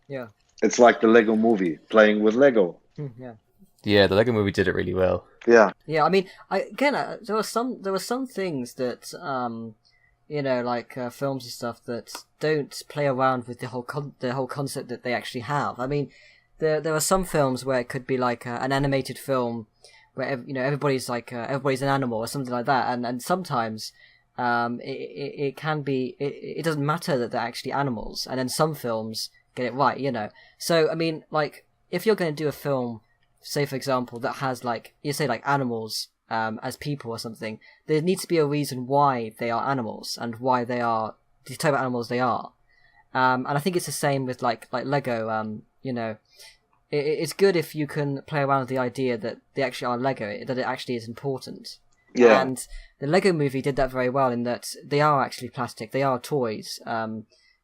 Yeah. It's like the Lego movie, playing with Lego. Yeah. Yeah, the Lego movie did it really well. Yeah. Yeah, I mean, there were some things that like films and stuff that don't play around with the whole concept that they actually have. I mean, there are some films where it could be like an animated film where everybody's like everybody's an animal or something like that, and sometimes it can be it doesn't matter that they're actually animals, and then some films get it right, So I mean, like, if you're going to do a film, say for example, that has like animals as people or something, there needs to be a reason why they are animals and why they are the type of animals they are. And I think it's the same with like Lego. It's good if you can play around with the idea that they actually are Lego, that it actually is important. Yeah. And the Lego movie did that very well in that they are actually plastic, they are toys.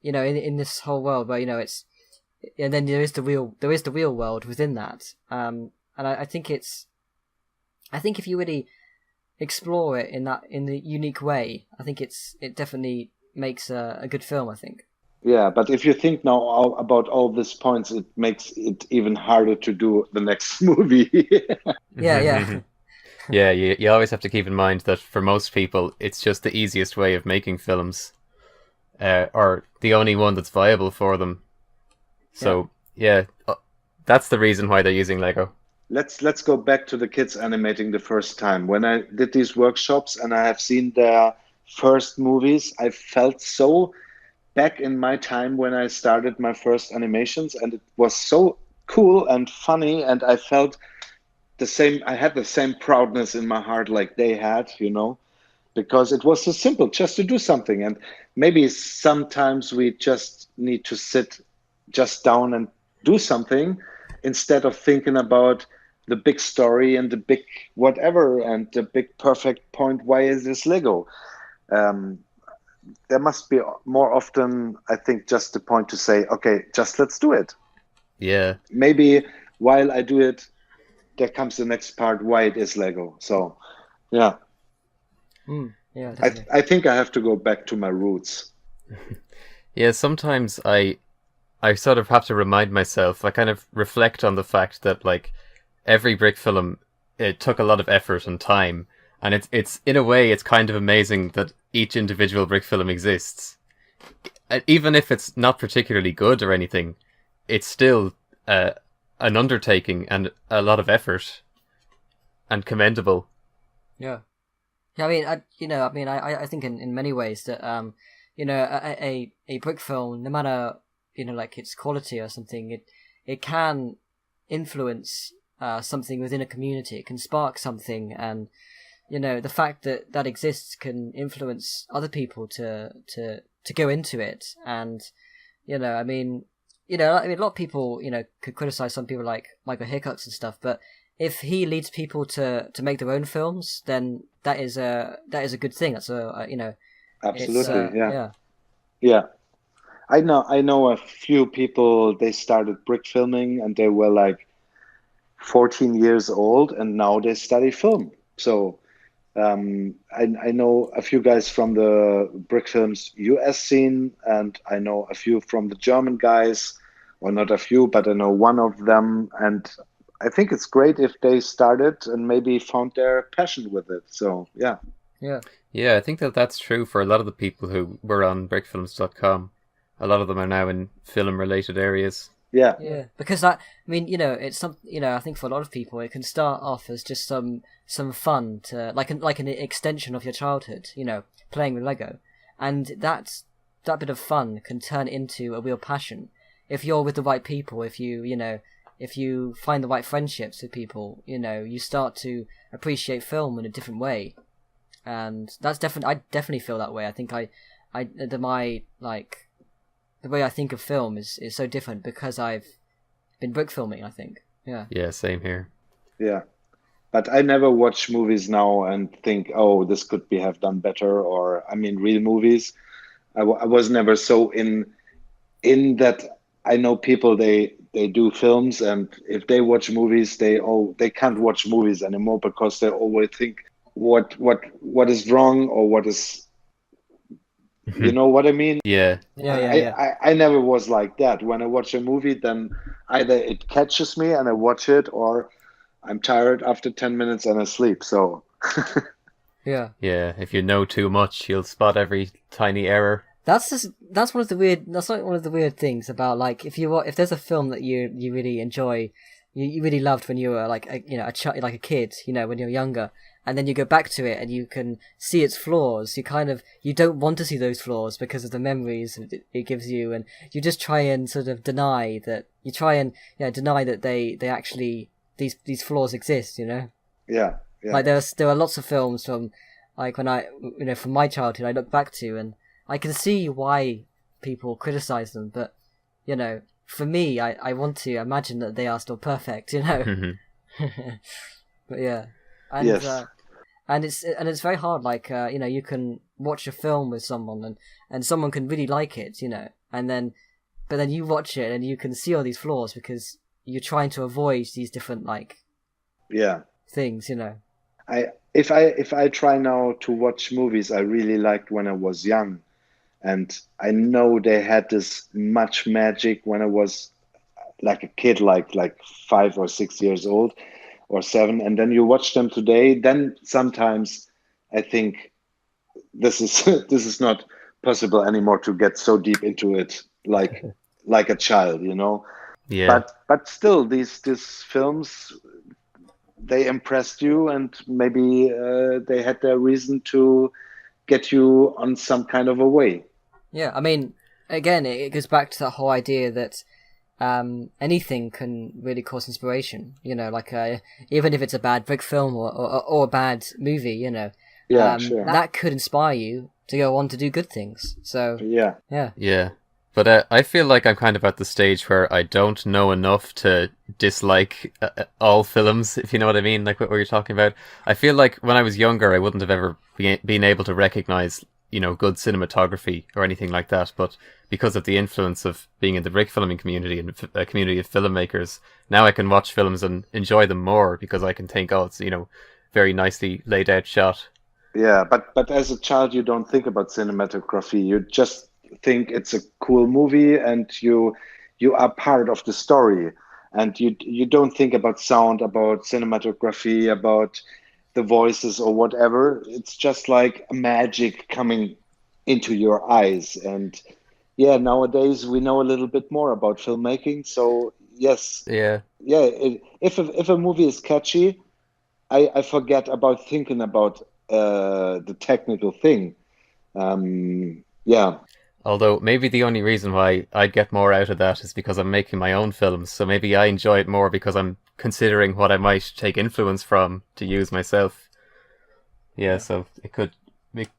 In this whole world where it's, and then there is the real world within that. And I think if you really explore it in the unique way, I think it definitely makes a good film, I think. Yeah, but if you think now about all these points, it makes it even harder to do the next movie. Yeah. Yeah, you always have to keep in mind that for most people, it's just the easiest way of making films, or the only one that's viable for them. So yeah, that's the reason why they're using Lego. Let's go back to the kids animating the first time. When I did these workshops and I have seen their first movies, I felt so back in my time when I started my first animations, and it was so cool and funny, and I felt the same. I had the same proudness in my heart like they had, because it was so simple just to do something. And maybe sometimes we just need to sit just down and do something instead of thinking about the big story and the big whatever and the big perfect point. Why is this Lego? There must be more often, I think, just the point to say, okay, just let's do it. Yeah. Maybe while I do it, there comes the next part why it is Lego. So, yeah. Yeah. I think I have to go back to my roots. Yeah, sometimes I I sort of have to remind myself, I kind of reflect on the fact that like every brick film, it took a lot of effort and time, and it's in a way it's kind of amazing that each individual brick film exists. Even if it's not particularly good or anything, it's still an undertaking and a lot of effort and commendable. Yeah. Yeah, I think in many ways that a brick film, no matter like its quality or something, it can influence something within a community. It can spark something, and the fact that that exists can influence other people to go into it. And a lot of people could criticize some people like Michael Hickox and stuff, but if he leads people to make their own films, then that is a good thing. That's absolutely, yeah. I know a few people. They started brick filming, and they were like 14 years old, and now they study film. So I know a few guys from the BRICKFILMS US scene, and I know a few from the German guys, or not a few, but I know one of them, and I think it's great if they started and maybe found their passion with it. So, yeah. Yeah, I think that's true for a lot of the people who were on brickfilms.com. A lot of them are now in film-related areas. Yeah. Yeah, because it's some, I think for a lot of people it can start off as just some fun to like an extension of your childhood, playing with Lego, and that bit of fun can turn into a real passion if you're with the right people. If you find the right friendships with people, you start to appreciate film in a different way, and I definitely feel that way. I think the way I think of film is so different because I've been brick filming, I think. Yeah, same here. Yeah, but I never watch movies now and think, oh, this could have done better, or real movies. I was never so in that. I know people, they do films, and if they watch movies, they can't watch movies anymore because they always think what is wrong, or what is, you know what I mean? Yeah. I never was like that. When I watch a movie, then either it catches me and I watch it, or I'm tired after 10 minutes and I sleep. So yeah. If you know too much, you'll spot every tiny error. That's one of the weird things about, like, if there's a film that you really enjoy, you really loved when you were like a kid, when you're younger, and then you go back to it and you can see its flaws. You don't want to see those flaws because of the memories it gives you, and you just try and sort of deny that they actually these flaws exist. Yeah. Like there are lots of films from, like, when from my childhood I look back to, and I can see why people criticize them, but for me, I want to imagine that they are still perfect, Mm-hmm. But yeah, and yes. And it's very hard. Like you can watch a film with someone, and someone can really like it, but then you watch it and you can see all these flaws because you're trying to avoid these different things, If I try now to watch movies I really liked when I was young, and I know they had this much magic when I was like a kid, like 5 or 6 years old or 7, and then you watch them today, then sometimes I think this is not possible anymore to get so deep into it like a child, Yeah. But still, these films, they impressed you, and maybe they had their reason to get you on some kind of a way. Yeah, again, it goes back to that whole idea that anything can really cause inspiration. Even if it's a bad brick film or a bad movie, Sure. that could inspire you to go on to do good things. So Yeah. But I feel like I'm kind of at the stage where I don't know enough to dislike all films, if you know what I mean, like what you're talking about. I feel like when I was younger, I wouldn't have ever been able to recognize, good cinematography or anything like that. But because of the influence of being in the brick filming community and a community of filmmakers, now I can watch films and enjoy them more because I can think, oh, it's, very nicely laid out shot. Yeah, but as a child, you don't think about cinematography. You just think it's a cool movie, and you you are part of the story, and you don't think about sound, about cinematography, about the voices or whatever. It's just like magic coming into your eyes. And yeah, nowadays we know a little bit more about filmmaking. So yes, Yeah. yeah, if a movie is catchy, I forget about thinking about the technical thing. Yeah. Although maybe the only reason why I'd get more out of that is because I'm making my own films. So maybe I enjoy it more because I'm considering what I might take influence from to use myself. Yeah, so it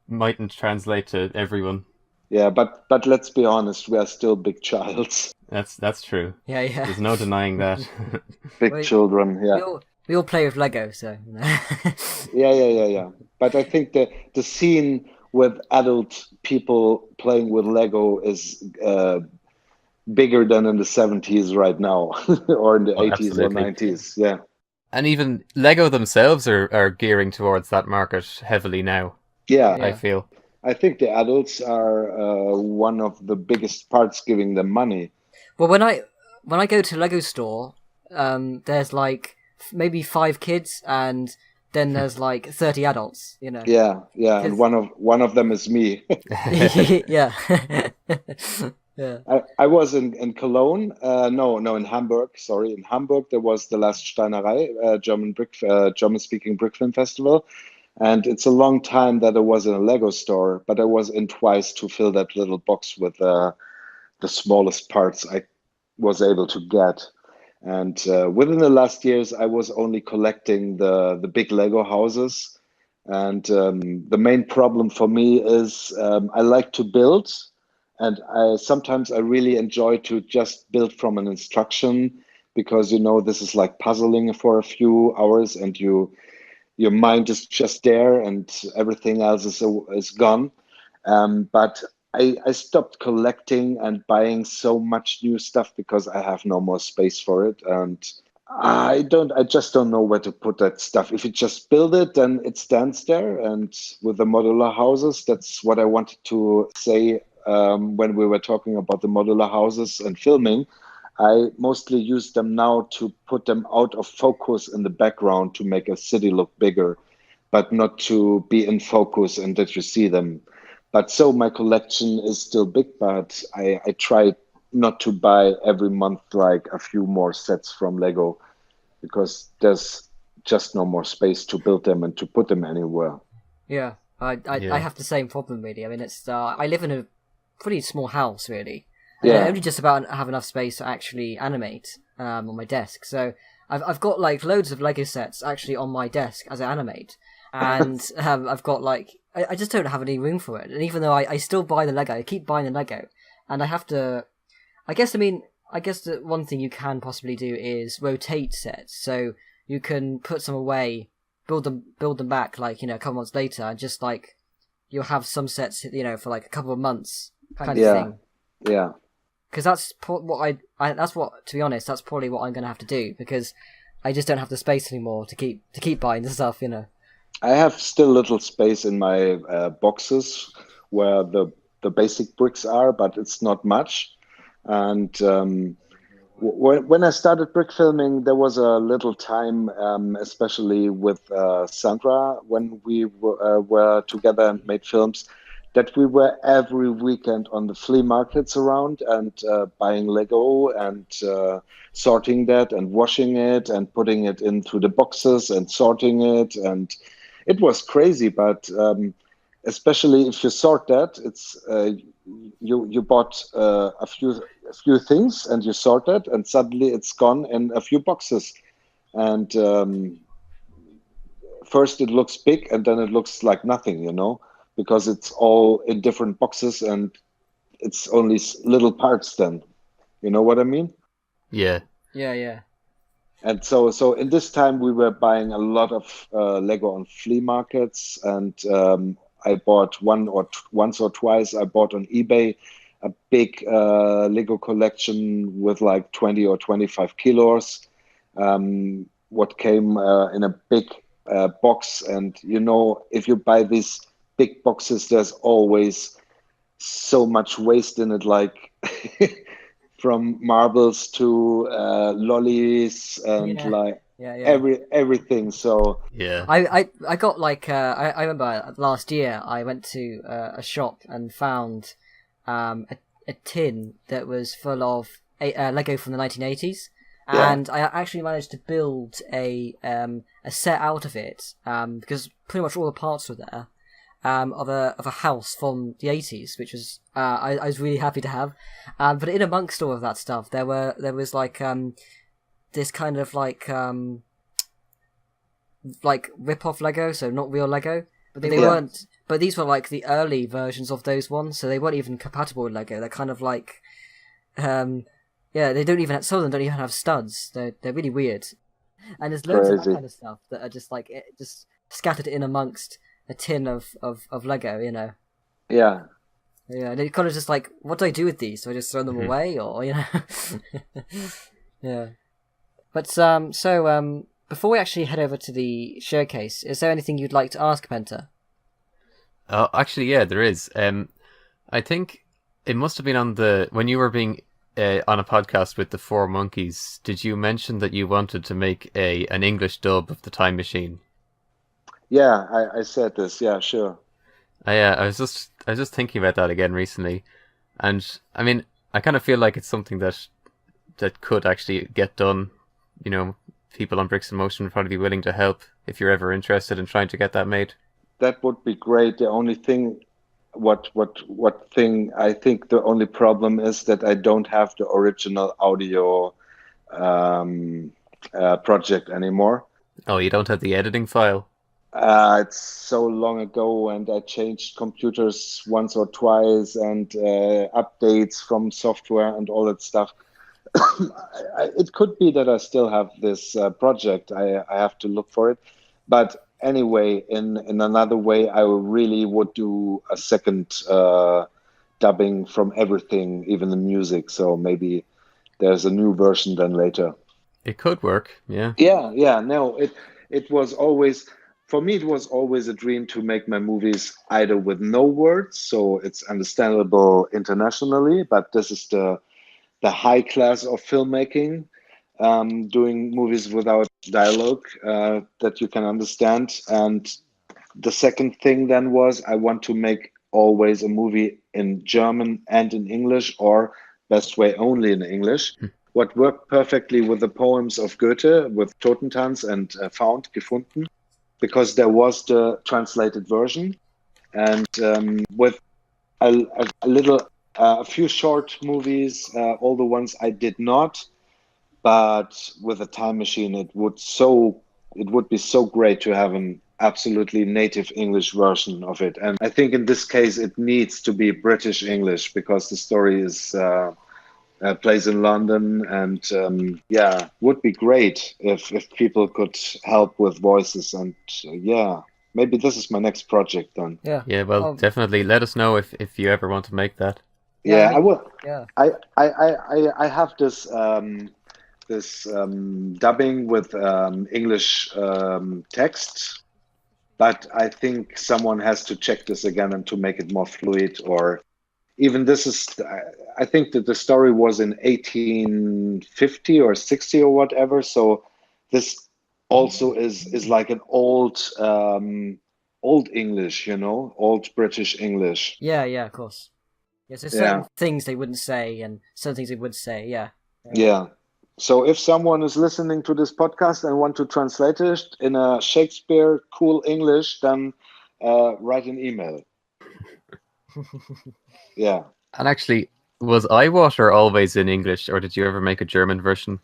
mightn't translate to everyone. Yeah, but let's be honest, we are still big childs. That's true. Yeah. There's no denying that. Big children, yeah. We all play with Lego, so. Yeah. But I think the scene with adult people playing with Lego is bigger than in the 70s right now, or in the 80s absolutely. or 90s. Yeah. And even Lego themselves are gearing towards that market heavily now. Yeah. I feel. I think the adults are one of the biggest parts giving them money. Well, when I go to Lego store, there's like maybe 5 kids, and then there's like 30 adults. You know. Yeah, and one of them is me. Yeah. Yeah. I was in Cologne. No, in Hamburg. Sorry, in Hamburg there was the last Steinerei, German speaking brick film festival, and it's a long time that I was in a Lego store, but I was in twice to fill that little box with the smallest parts I was able to get. And within the last years, I was only collecting the big Lego houses. And the main problem for me is I like to build, and sometimes I really enjoy to just build from an instruction, because this is like puzzling for a few hours, and your mind is just there, and everything else is gone. But I stopped collecting and buying so much new stuff because I have no more space for it, and I just don't know where to put that stuff. If you just build it, then it stands there. And with the modular houses, that's what I wanted to say when we were talking about the modular houses and filming. I mostly use them now to put them out of focus in the background to make a city look bigger, but not to be in focus and that you see them. But so my collection is still big, but I try not to buy every month like a few more sets from Lego, because there's just no more space to build them and to put them anywhere. Yeah, I have the same problem really. I mean, it's I live in a pretty small house really. And I only just about have enough space to actually animate on my desk. So I've got like loads of Lego sets actually on my desk as I animate, and I've got like I just don't have any room for it. And even though I still buy the Lego, I keep buying the Lego, and I have to. I guess the one thing you can possibly do is rotate sets, so you can put some away, build them back like a couple months later, and just like you'll have some sets for like a couple of months kind of thing. Yeah. Because that's what to be honest, that's probably what I'm going to have to do, because I just don't have the space anymore to keep buying the stuff. I have still little space in my boxes where the basic bricks are, but it's not much. And when I started brick filming, there was a little time, especially with Sandra, when we were together and made films, that we were every weekend on the flea markets around and buying Lego and sorting that and washing it and putting it into the boxes and sorting it. And it was crazy, but especially if you sort that, it's you bought a few things and you sort it, and suddenly it's gone in a few boxes. And first it looks big, and then it looks like nothing, because it's all in different boxes and it's only little parts then. You know what I mean? Yeah. Yeah. And so in this time we were buying a lot of Lego on flea markets, and I bought once or twice I bought on eBay a big Lego collection with like 20 or 25 kilos, what came in a big box. And if you buy these big boxes, there's always so much waste in it, like from marbles to lollies and everything. So Yeah. I got like I remember last year I went to a shop and found a tin that was full of Lego from the 1980s, and I actually managed to build a set out of it because pretty much all the parts were there. Of a house from the 80s, which was I was really happy to have. But in amongst all of that stuff, there was like this kind of like rip-off Lego, so not real Lego, but they weren't. But these were like the early versions of those ones, so they weren't even compatible with Lego. They're kind of like, they don't even. Some of them don't even have studs. They're really weird. And there's loads of that kind of stuff that are just like just scattered in amongst a tin of Lego, you know. Yeah. Yeah, and it kind of just like, what do I do with these? Do I just throw them away, or you know? Yeah. But before we actually head over to the showcase, is there anything you'd like to ask Penta? Actually, yeah, there is. I think it must have been when you were being on a podcast with the Four Monkeys. Did you mention that you wanted to make an English dub of the Time Machine? Yeah, I said this. Yeah, sure. I was just thinking about that again recently, and I mean, I kind of feel like it's something that could actually get done. You know, people on Bricks in Motion would probably be willing to help if you're ever interested in trying to get that made. That would be great. The only thing, what thing I think the only problem is that I don't have the original audio project anymore. Oh, you don't have the editing file? It's so long ago, and I changed computers once or twice, and updates from software and all that stuff. It could be that I still have this project. I have to look for it. But anyway, in another way, I really would do a second dubbing from everything, even the music. So maybe there's a new version then later. It could work, yeah. Yeah. No, it was always... For me, it was always a dream to make my movies either with no words, so it's understandable internationally, but this is the high class of filmmaking, doing movies without dialogue that you can understand. And the second thing then was I want to make always a movie in German and in English, or best way only in English. What worked perfectly with the poems of Goethe, with Totentanz and Found, Gefunden, because there was the translated version, and with a few short movies, all the ones I did not, but with a Time Machine, it would be so great to have an absolutely native English version of it. And I think in this case, it needs to be British English because the story is plays in London, and would be great if people could help with voices, and maybe this is my next project then. Yeah, well, definitely let us know if you ever want to make that. I will. Yeah, I have this dubbing with English text, but I think someone has to check this again and to make it more fluid, or even this is, I think that the story was in 1850 or 60 or whatever. So this also is like an old English, old British English. Yeah, of course. Yeah, so certain things they wouldn't say and certain things they would say, Yeah. So if someone is listening to this podcast and want to translate it in a Shakespeare cool English, then write an email. Yeah. And actually, was Eyewater always in English, or did you ever make a German version?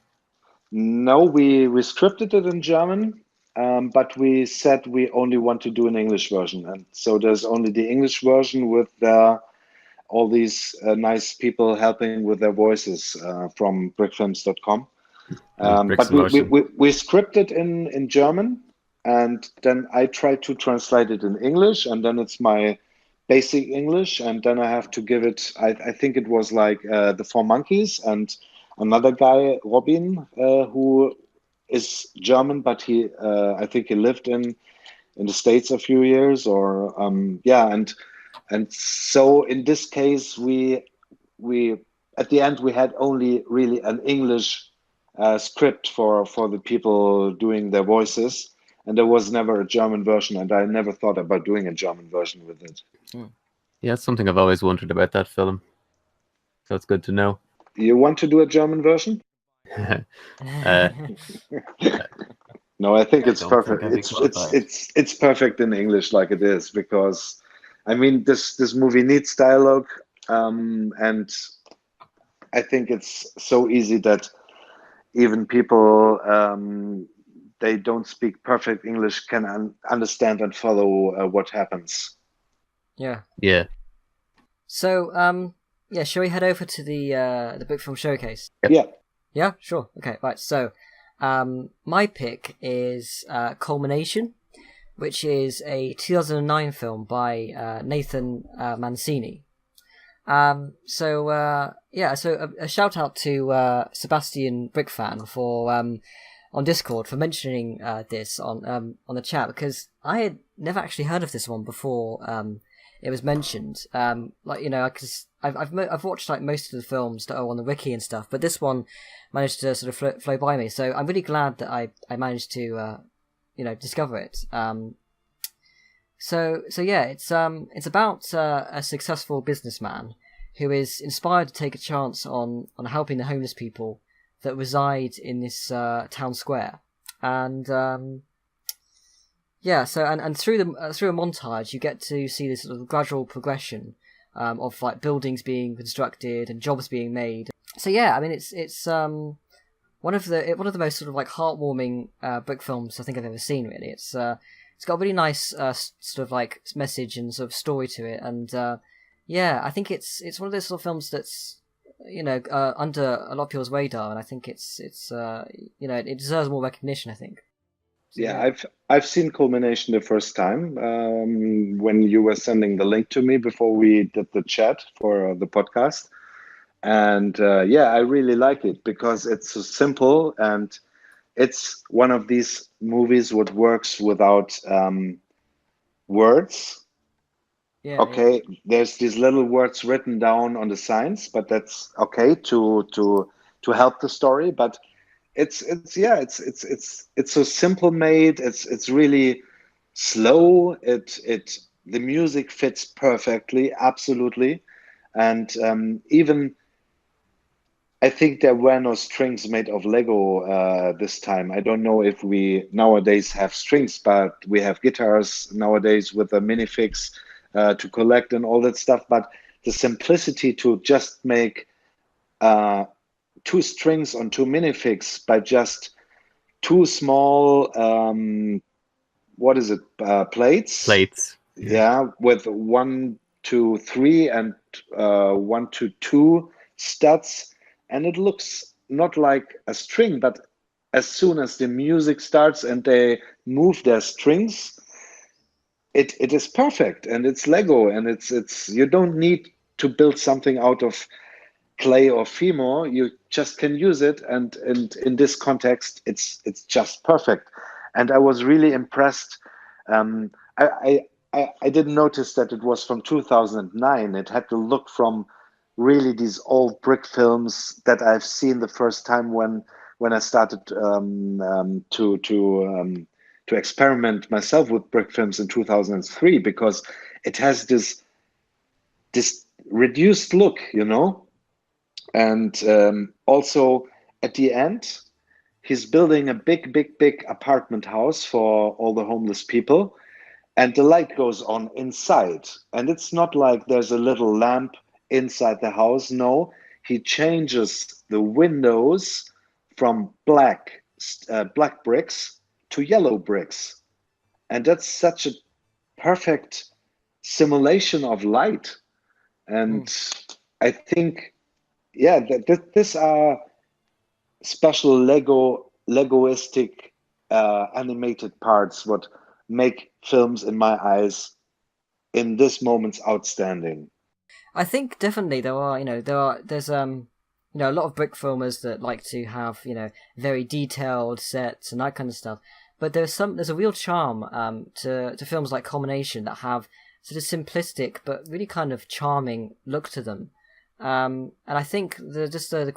No, we scripted it in German, but we said we only want to do an English version. And so there's only the English version with all these nice people helping with their voices from brickfilms.com. But we scripted in German, and then I tried to translate it in English, and then it's my basic English, and then I have to give it, I think it was like the Four Monkeys and another guy, Robin, who is German, but I think he lived in the States a few years, and so in this case we at the end we had only really an English script for the people doing their voices, and there was never a German version, and I never thought about doing a German version with it. Yeah, it's something I've always wondered about that film. So it's good to know. You want to do a German version? No, I think it's perfect. It's perfect in English like it is, because I mean this movie needs dialogue, and I think it's so easy that even people they don't speak perfect English can understand and follow what happens. Yeah. Yeah. So yeah, shall we head over to the BRICKFILM showcase? Yep. Yeah. Yeah, sure. Okay, right. So my pick is Culmination, which is a 2009 film by Nathan Mancini. So a shout out to Sebastian Brickfan for on Discord for mentioning this on the chat, because I had never actually heard of this one before it was mentioned. Because I've watched like most of the films that are on the wiki and stuff, but this one managed to sort of flow by me. So I'm really glad that I managed to discover it. So yeah, it's about a successful businessman who is inspired to take a chance on helping the homeless people that reside in this town square, and through a montage you get to see this sort of gradual progression of like buildings being constructed and jobs being made. So yeah, I mean it's one of the most sort of like heartwarming brick films I think I've ever seen. Really, it's got a really nice sort of like message and sort of story to it, and yeah, I think it's one of those sort of films that's under a lot of people's radar, and I think it deserves more recognition, I think. So, yeah, I've seen Culmination the first time when you were sending the link to me before we did the chat for the podcast, and I really like it because it's so simple, and it's one of these movies what works without words. yeah, okay, there's these little words written down on the signs, but that's okay to help the story. But it's so simple made. It's really slow. The music fits perfectly, absolutely, and even I think there were no strings made of Lego this time. I don't know if we nowadays have strings, but we have guitars nowadays with a minifix to collect and all that stuff. But the simplicity to just make two strings on two minifigs by just two small, plates? Plates. Yeah, with 1 to 3 and 1 to 2 studs. And it looks not like a string, but as soon as the music starts and they move their strings, it is perfect, and it's Lego, and it's you don't need to build something out of clay or Fimo. You just can use it, and in this context, it's just perfect. And I was really impressed. I didn't notice that it was from 2009. It had to look from really these old brick films that I've seen the first time when I started to experiment myself with brick films in 2003, because it has this reduced look, and also at the end he's building a big apartment house for all the homeless people, and the light goes on inside, and it's not like there's a little lamp inside the house. No, he changes the windows from black bricks to yellow bricks, and that's such a perfect simulation of light. And I think, yeah, these are special Legoistic animated parts what make films, in my eyes, in this moments, outstanding. I think definitely there's a lot of brick filmers that like to have very detailed sets and that kind of stuff, but there's a real charm to films like Culmination that have sort of simplistic but really kind of charming look to them. And I think the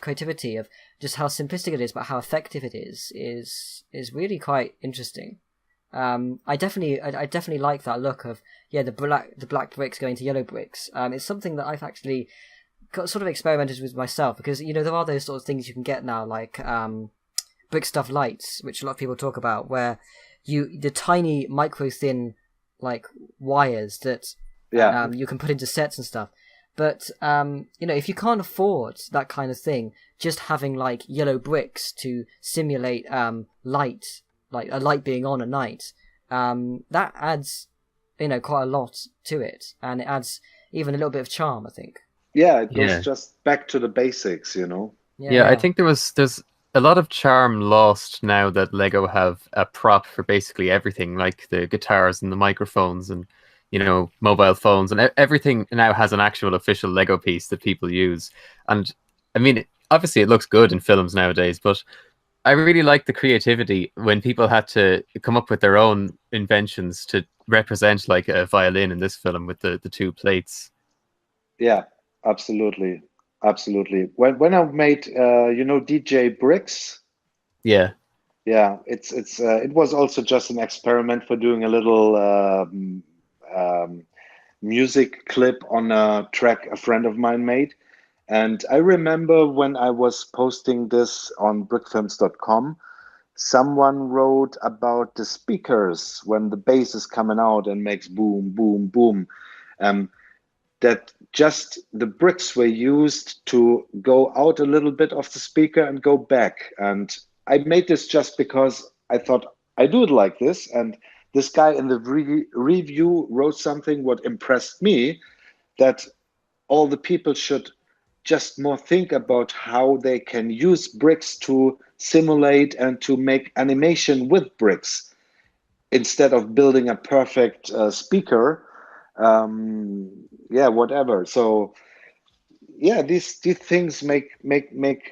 creativity of just how simplistic it is, but how effective it is really quite interesting. I definitely like that look of the black bricks going to yellow bricks. It's something that I've actually sort of experimented with myself, because there are those sort of things you can get now, like brick stuff lights, which a lot of people talk about, where the tiny micro thin like wires that you can put into sets and stuff. But if you can't afford that kind of thing, just having like yellow bricks to simulate light, like a light being on at night, that adds quite a lot to it, and it adds even a little bit of charm, I think. Yeah, it goes just back to the basics, Yeah, I think there's a lot of charm lost now that Lego have a prop for basically everything, like the guitars and the microphones and mobile phones, and everything now has an actual official Lego piece that people use. And I mean, obviously it looks good in films nowadays, but I really like the creativity when people had to come up with their own inventions to represent like a violin in this film with the two plates. Yeah, absolutely. When I made DJ Bricks. Yeah. It was also just an experiment for doing a little music clip on a track a friend of mine made. And I remember when I was posting this on brickfilms.com, someone wrote about the speakers when the bass is coming out and makes boom, boom, boom. That just the bricks were used to go out a little bit of the speaker and go back. And I made this just because I thought I do it like this. And this guy in the review wrote something what impressed me, that all the people should just more think about how they can use bricks to simulate and to make animation with bricks instead of building a perfect speaker. Whatever. So these things make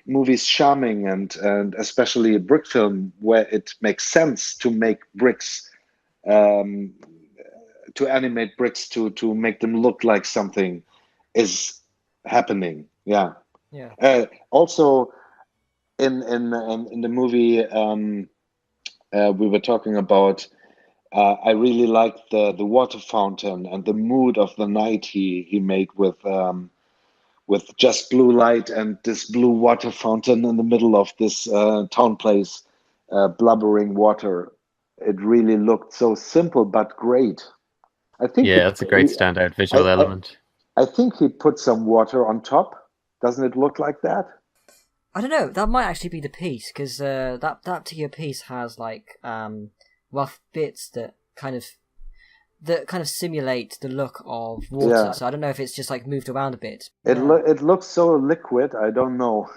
movies charming, and especially a brick film where it makes sense to make bricks, to animate bricks to make them look like something is happening. Also in the movie we were talking about, I really liked the water fountain and the mood of the night he made with just blue light and this blue water fountain in the middle of this town place, blubbering water. It really looked so simple but great. I think that's a great standout visual element. I think he put some water on top. Doesn't it look like that? I don't know. That might actually be the piece, because that particular piece has like rough bits that kind of simulate the look of water. Yeah. So I don't know if it's just like moved around a bit. It looks so liquid. I don't know.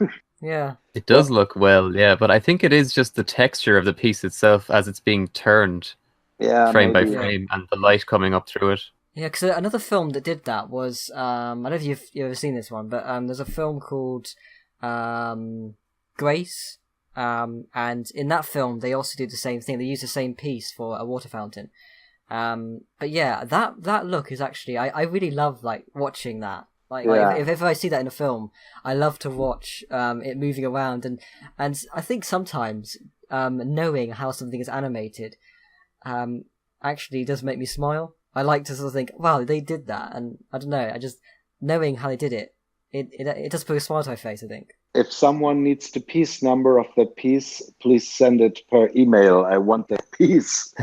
Yeah. It does look well, but I think it is just the texture of the piece itself as it's being turned frame by frame and the light coming up through it. Yeah, because another film that did that was I don't know if you've ever seen this one, but there's a film called Grace, and in that film they also do the same thing. They use the same piece for a water fountain. But yeah, that look is actually I really love like watching that. Like if I see that in a film, I love to watch it moving around, and I think sometimes knowing how something is animated actually does make me smile. I like to sort of think, wow, they did that, and I don't know, I just knowing how they did it, it does put a smile to my face, I think. If someone needs the piece number of that piece, please send it per email. I want that piece.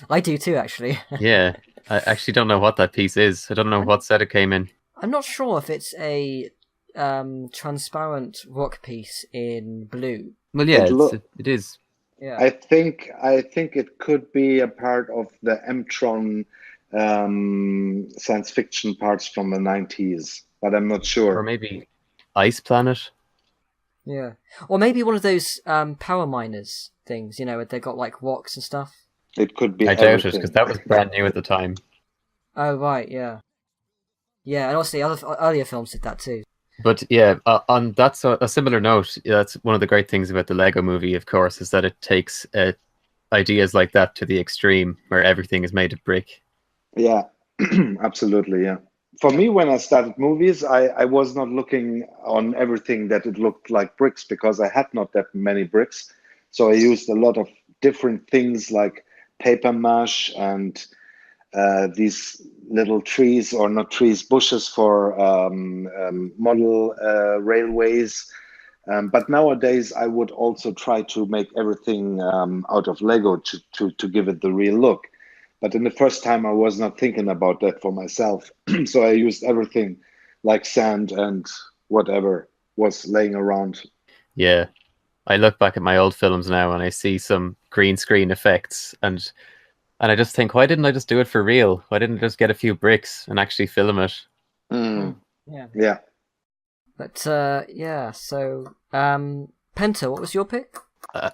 I do too, actually. Yeah, I actually don't know what that piece is. I don't know what set it came in. I'm not sure if it's a transparent rock piece in blue. Well, yeah, it is. Yeah. I think it could be a part of the M-Tron science fiction parts from the 90s, but I'm not sure. Or maybe Ice Planet. Yeah, or maybe one of those power miners things, where they got like rocks and stuff. It could be. I doubt it, because that was brand new at the time. Oh right, yeah, and also the other earlier films did that too. But yeah, on that's a similar note, that's one of the great things about the Lego movie, of course, is that it takes ideas like that to the extreme, where everything is made of brick. Yeah, absolutely, yeah. for me, when I started movies, I was not looking on everything that it looked like bricks because I had not that many bricks. So I used a lot of different things like paper mache and these little trees, or not trees, bushes for model railways. But nowadays, I would also try to make everything out of Lego to give it the real look. But in the first time, I was not thinking about that for myself. So I used everything like sand and whatever was laying around. Yeah. I look back at my old films now and I see some green screen effects, and I just think, why didn't I just do it for real? Why didn't I just get a few bricks and actually film it? Yeah. Yeah. But yeah, so Penta, what was your pick?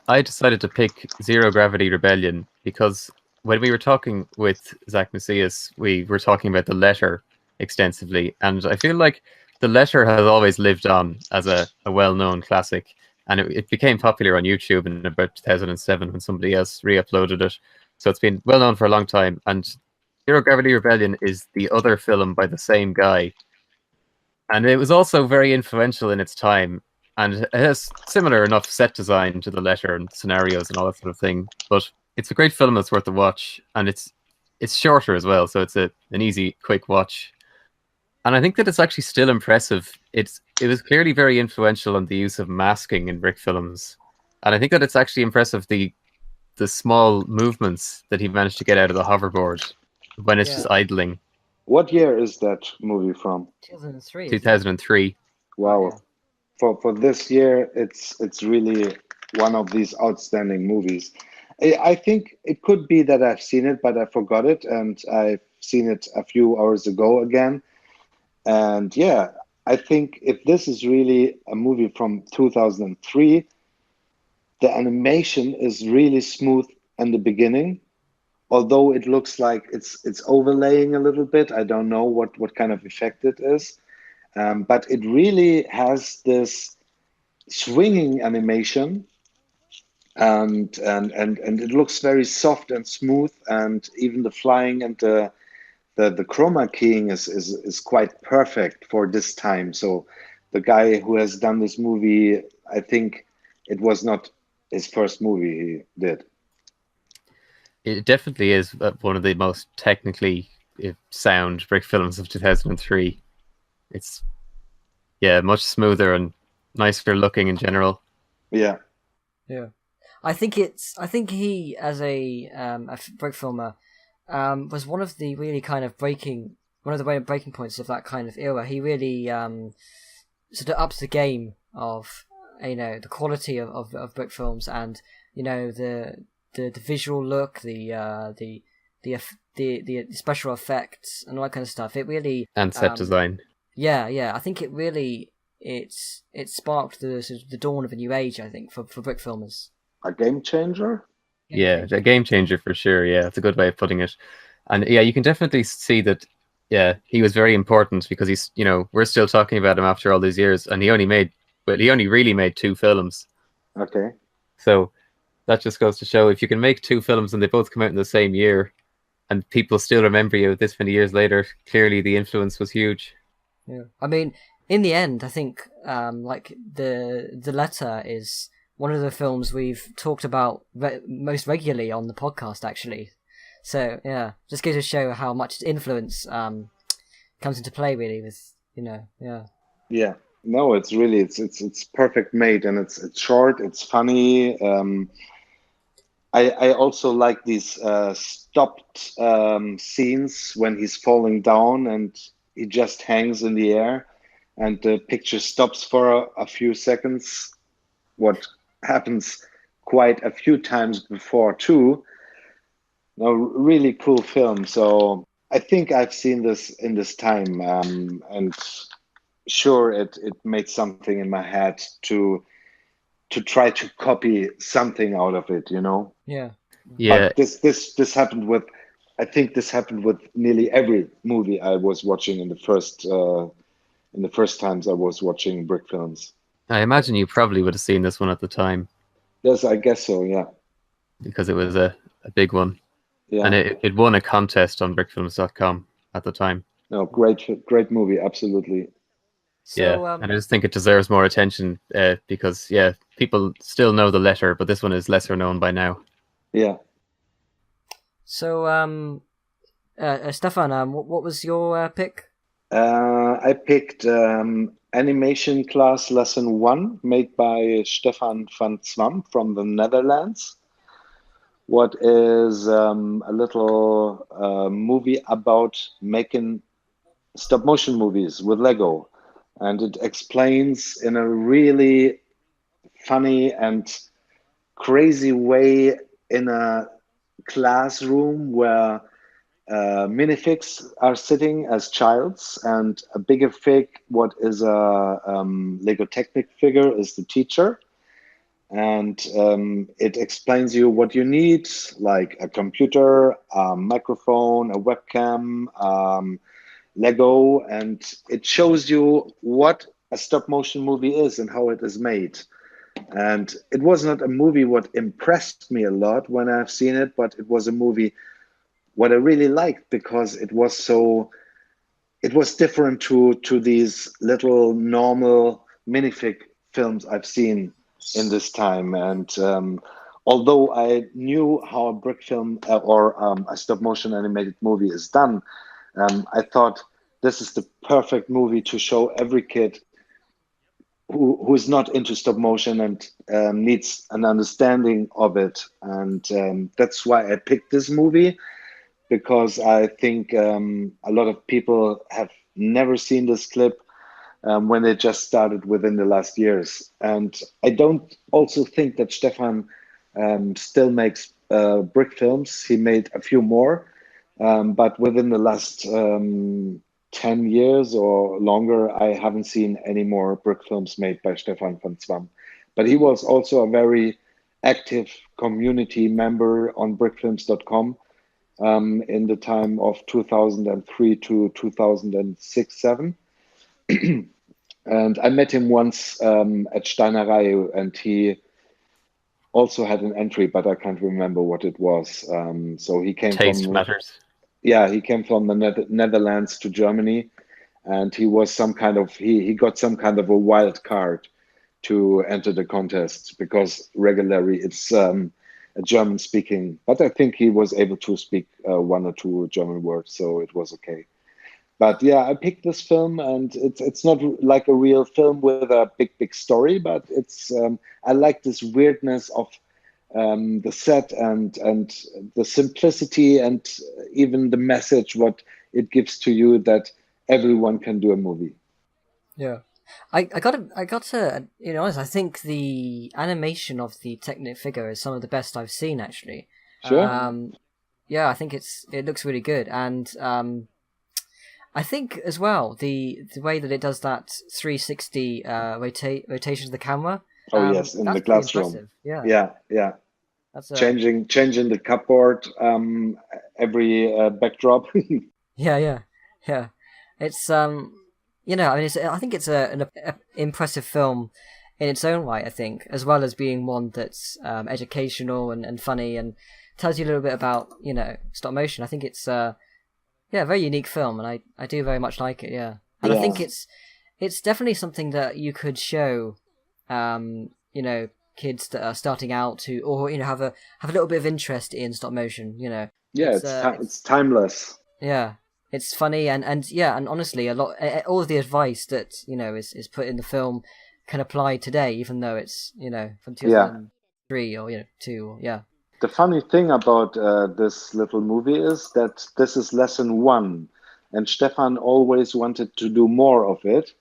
I decided to pick Zero Gravity Rebellion because when we were talking with Zach Macias, we were talking about The Letter extensively, and I feel like The Letter has always lived on as a well-known classic, and it became popular on YouTube in about 2007 when somebody else re-uploaded it. So it's been well known for a long time, and Zero Gravity Rebellion is the other film by the same guy, and it was also very influential in its time, and it has similar enough set design to The Letter and scenarios and all that sort of thing. But it's a great film that's worth a watch, and it's shorter as well, so it's an easy, quick watch. And I think that it's actually still impressive. It was clearly very influential on the use of masking in Brick films, and I think that it's actually impressive the small movements that he managed to get out of the hoverboard when it's just idling. What year is that movie from? 2003. 2003. Wow. Yeah. For this year, it's really one of these outstanding movies. I think it could be that I've seen it, but I forgot it, and I've seen it a few hours ago again. And yeah, I think if this is really a movie from 2003, the animation is really smooth in the beginning, although it looks like it's overlaying a little bit. I don't know what kind of effect it is, but it really has this swinging animation, and it looks very soft and smooth, and even the flying and the chroma keying is quite perfect for this time. So the guy who has done this movie, I think it was not his first movie he did. It definitely is one of the most technically sound Brick films of 2003. It's much smoother and nicer looking in general. Yeah. I think he, as a Brick filmer, was one of the really kind of breaking points of that kind of era. He really sort of ups the game of the quality of Brick films, and the visual look, the special effects and all that kind of stuff. It really and set design. Yeah. I think it really it sparked the dawn of a new age, I think, for Brick filmers. A game changer? Yeah, a game changer for sure. Yeah, it's a good way of putting it. And yeah, you can definitely see that. Yeah, he was very important because he's we're still talking about him after all these years, and he only really made 2 films. Okay. So that just goes to show, if you can make 2 films and they both come out in the same year, and people still remember you this many years later, clearly the influence was huge. Yeah, I mean, in the end, I think like the Letter is one of the films we've talked about most regularly on the podcast, actually. So yeah, just goes to show how much influence comes into play, really. With Yeah. No, it's really it's perfect made, and it's short, it's funny. I also like these stopped scenes when he's falling down and he just hangs in the air, and the picture stops for a few seconds. What happens quite a few times before too. No, really cool film. So I think I've seen this in this time, and sure, it made something in my head to try to copy something out of it. Yeah. But this happened with, I think this happened with nearly every movie I was watching in the first times I was watching Brick films. I imagine you probably would have seen this one at the time. Yes, I guess so. Yeah. Because it was a big one. Yeah. And it won a contest on brickfilms.com at the time. No, great movie, absolutely. So, And I just think it deserves more attention because people still know the letter, but this one is lesser known by now. Yeah. So, Stefan, what was your pick? I picked Animation Class Lesson 1, made by Stefan van Zwam from the Netherlands. What is a little movie about making stop motion movies with Lego. And it explains in a really funny and crazy way in a classroom where minifigs are sitting as childs, and a bigger fig, what is a Lego Technic figure, is the teacher. And it explains you what you need, like a computer, a microphone, a webcam, Lego, and it shows you what a stop motion movie is and how it is made. And it was not a movie what impressed me a lot when I've seen it, but it was a movie what I really liked because it was different to these little normal minifig films I've seen in this time. And although I knew how a brick film or a stop motion animated movie is done, I thought this is the perfect movie to show every kid who is not into stop motion and needs an understanding of it. And that's why I picked this movie, because I think a lot of people have never seen this clip when they just started within the last years. And I don't also think that Stefan still makes brick films. He made a few more, but within the last 10 years or longer, I haven't seen any more brick films made by Stefan van Zwam. But he was also a very active community member on brickfilms.com in the time of 2003 to 2006-7. And I met him once at Steinerei, and he also had an entry, but I can't remember what it was. So he came Taste from matters. Yeah, he came from the Netherlands to Germany, and he was he got some kind of a wild card to enter the contest, because regularly it's a German speaking, but I think he was able to speak one or two German words, so it was okay. But yeah, I picked this film, and it's not like a real film with a big story, but it's I like this weirdness of the set and the simplicity and even the message what it gives to you, that everyone can do a movie. Yeah. I got to, honest, I think the animation of the Technic figure is some of the best I've seen, actually. Sure. Yeah, I think it looks really good, and I think as well the way that it does that 360 rotation of the camera. Oh yes, in that's the pretty classroom. impressive. Yeah, Yeah. that's Changing the cupboard every backdrop. yeah. It's I mean, I think it's an impressive film in its own right. I think, as well as being one that's educational and funny and tells you a little bit about stop motion. I think it's a very unique film, and I do very much like it. Yeah, and I think it's definitely something that you could show, kids that are starting out to, or have a little bit of interest in stop motion. Yeah, it's timeless. Yeah, it's funny and honestly, all of the advice that is put in the film can apply today, even though it's from 2003 or 2. Yeah. The funny thing about this little movie is that this is lesson 1, and Stefan always wanted to do more of it,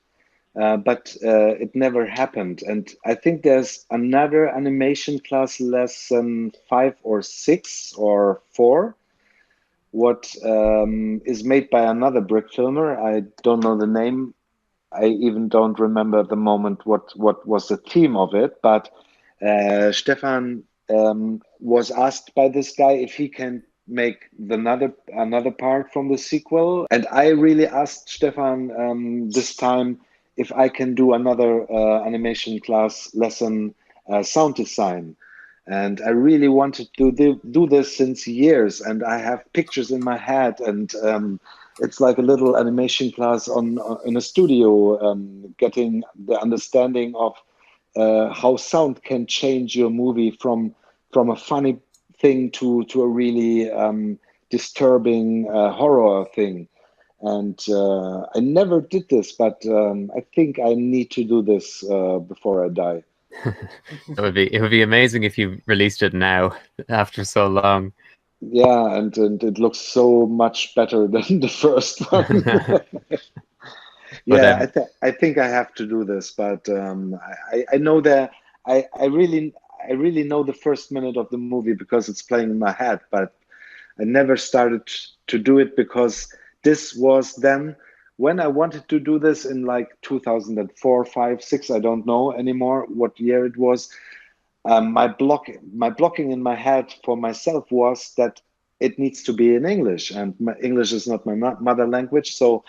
but it never happened. And I think there's another animation class, lesson 5 or 6 or 4, what is made by another brick filmer. I don't know the name. I even don't remember at the moment what was the theme of it. But Stefan was asked by this guy if he can make another part from the sequel. And I really asked Stefan this time if I can do another animation class lesson, sound design. And I really wanted to do this since years, and I have pictures in my head, and it's like a little animation class in a studio, getting the understanding of how sound can change your movie from a funny thing to a really disturbing horror thing. And I never did this, but I think I need to do this before I die. It would be amazing if you released it now after so long. Yeah, and it looks so much better than the first one. But Yeah, I think I have to do this, but I know that I really know the first minute of the movie because it's playing in my head, but I never started to do it because this was then when I wanted to do this in like 2004, 5, 6, I don't know anymore what year it was. My blocking in my head for myself was that it needs to be in English, and English is not my mother language, so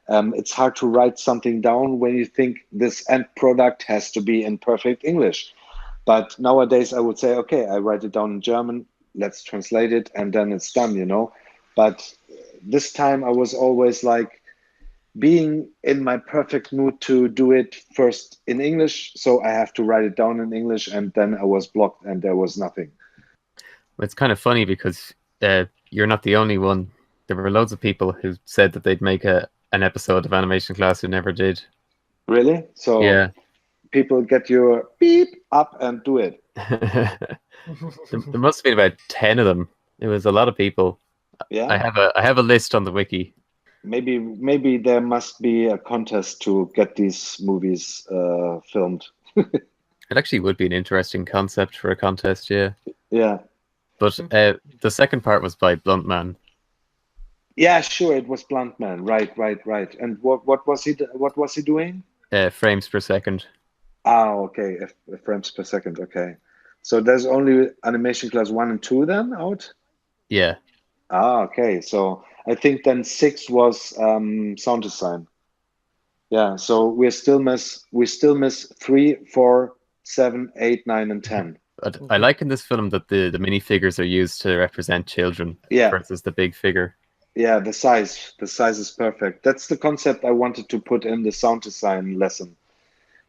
it's hard to write something down when you think this end product has to be in perfect English. But nowadays, I would say, okay, I write it down in German, let's translate it, and then it's done, you know. But this time, I was always like being in my perfect mood to do it first in English, so I have to write it down in English, and then I was blocked, and there was nothing. It's kind of funny because you're not the only one. There were loads of people who said that they'd make an episode of Animation Class who never did. Really? So yeah, people get your beep up and do it. there must have been about 10 of them. It was a lot of people. Yeah, I have a list on the wiki. Maybe there must be a contest to get these movies filmed. It actually would be an interesting concept for a contest, yeah. Yeah. But the second part was by Bluntman. Yeah, sure, it was Bluntman. Right. And what was he doing? Frames per second. Ah, okay, frames per second. Okay, so there's only Animation Class 1 and 2 then out. Yeah. Ah, okay. So I think then 6 was sound design. Yeah. So we still miss 3, 4, 7, 8, 9, and 10. But I like in this film that the minifigures are used to represent children versus the big figure. Yeah, the size is perfect. That's the concept I wanted to put in the sound design lesson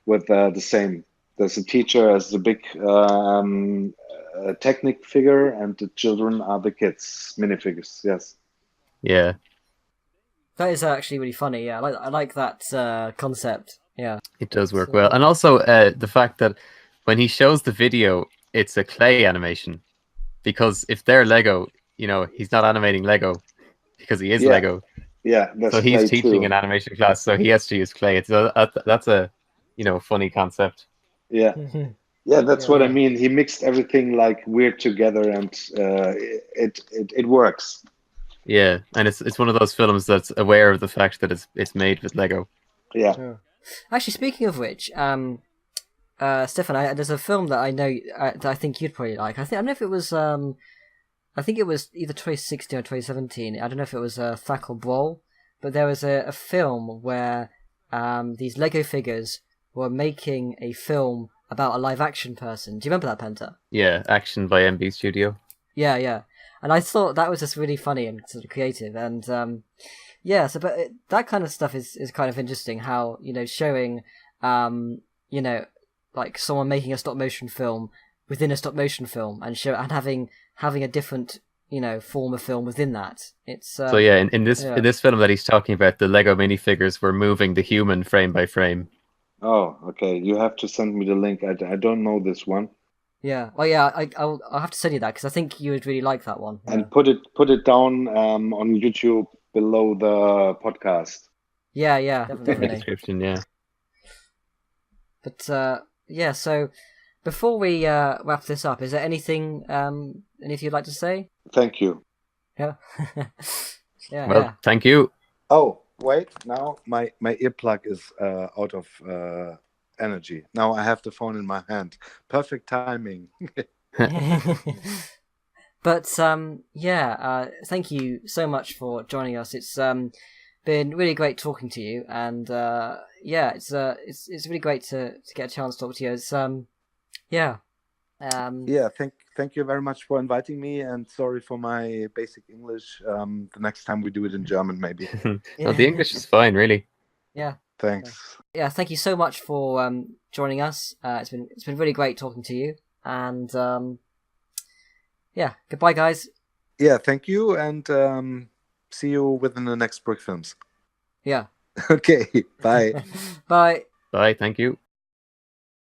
with the same. There's a teacher as the big Technic figure, and the children are the kids minifigures. Yes. Yeah. That is actually really funny. Yeah, I like that concept. Yeah, it does work well, and also the fact that when he shows the video, it's a clay animation, because if they're Lego, you know, he's not animating Lego because he is Lego. Yeah, so he's teaching an animation class, so he has to use clay. So that's a funny concept. Yeah. Yeah, that's what I mean. He mixed everything like weird together, and it works. Yeah, and it's one of those films that's aware of the fact that it's made with Lego. Yeah. Actually, speaking of which, Stefan, there's a film that I know that I think you'd probably like. I don't know if it was I think it was either 2016 or 2017. I don't know if it was Thack or BRAWL, but there was a film where these Lego figures were making a film about a live action person. Do you remember that, Penta? Yeah, Action by MB Studio. Yeah. And I thought that was just really funny and sort of creative. And that kind of stuff is kind of interesting. How, showing, like someone making a stop motion film within a stop motion film, and having a different, form of film within that. It's so yeah. In this film that he's talking about, the Lego minifigures were moving the human frame by frame. Oh, okay. You have to send me the link. I don't know this one. Yeah. Oh, yeah. I'll have to send you that because I think you would really like that one. Yeah. And put it down on YouTube below the podcast. Yeah, definitely. In the description, yeah. But so before we wrap this up, is there anything any of you'd like to say? Thank you. Yeah. Thank you. Oh, wait! Now my earplug is out of energy. Now I have the phone in my hand. Perfect timing. But thank you so much for joining us. It's been really great talking to you, and it's really great to get a chance to talk to you. It's Yeah, thank you very much for inviting me, and sorry for my basic English. The next time we do it in German, maybe. No, the English is fine, really. Yeah. Thanks. Yeah, thank you so much for joining us. It's been really great talking to you, and yeah, goodbye, guys. Yeah, thank you, and see you within the next Brickfilms. Yeah. Okay, bye. Bye. Bye, thank you.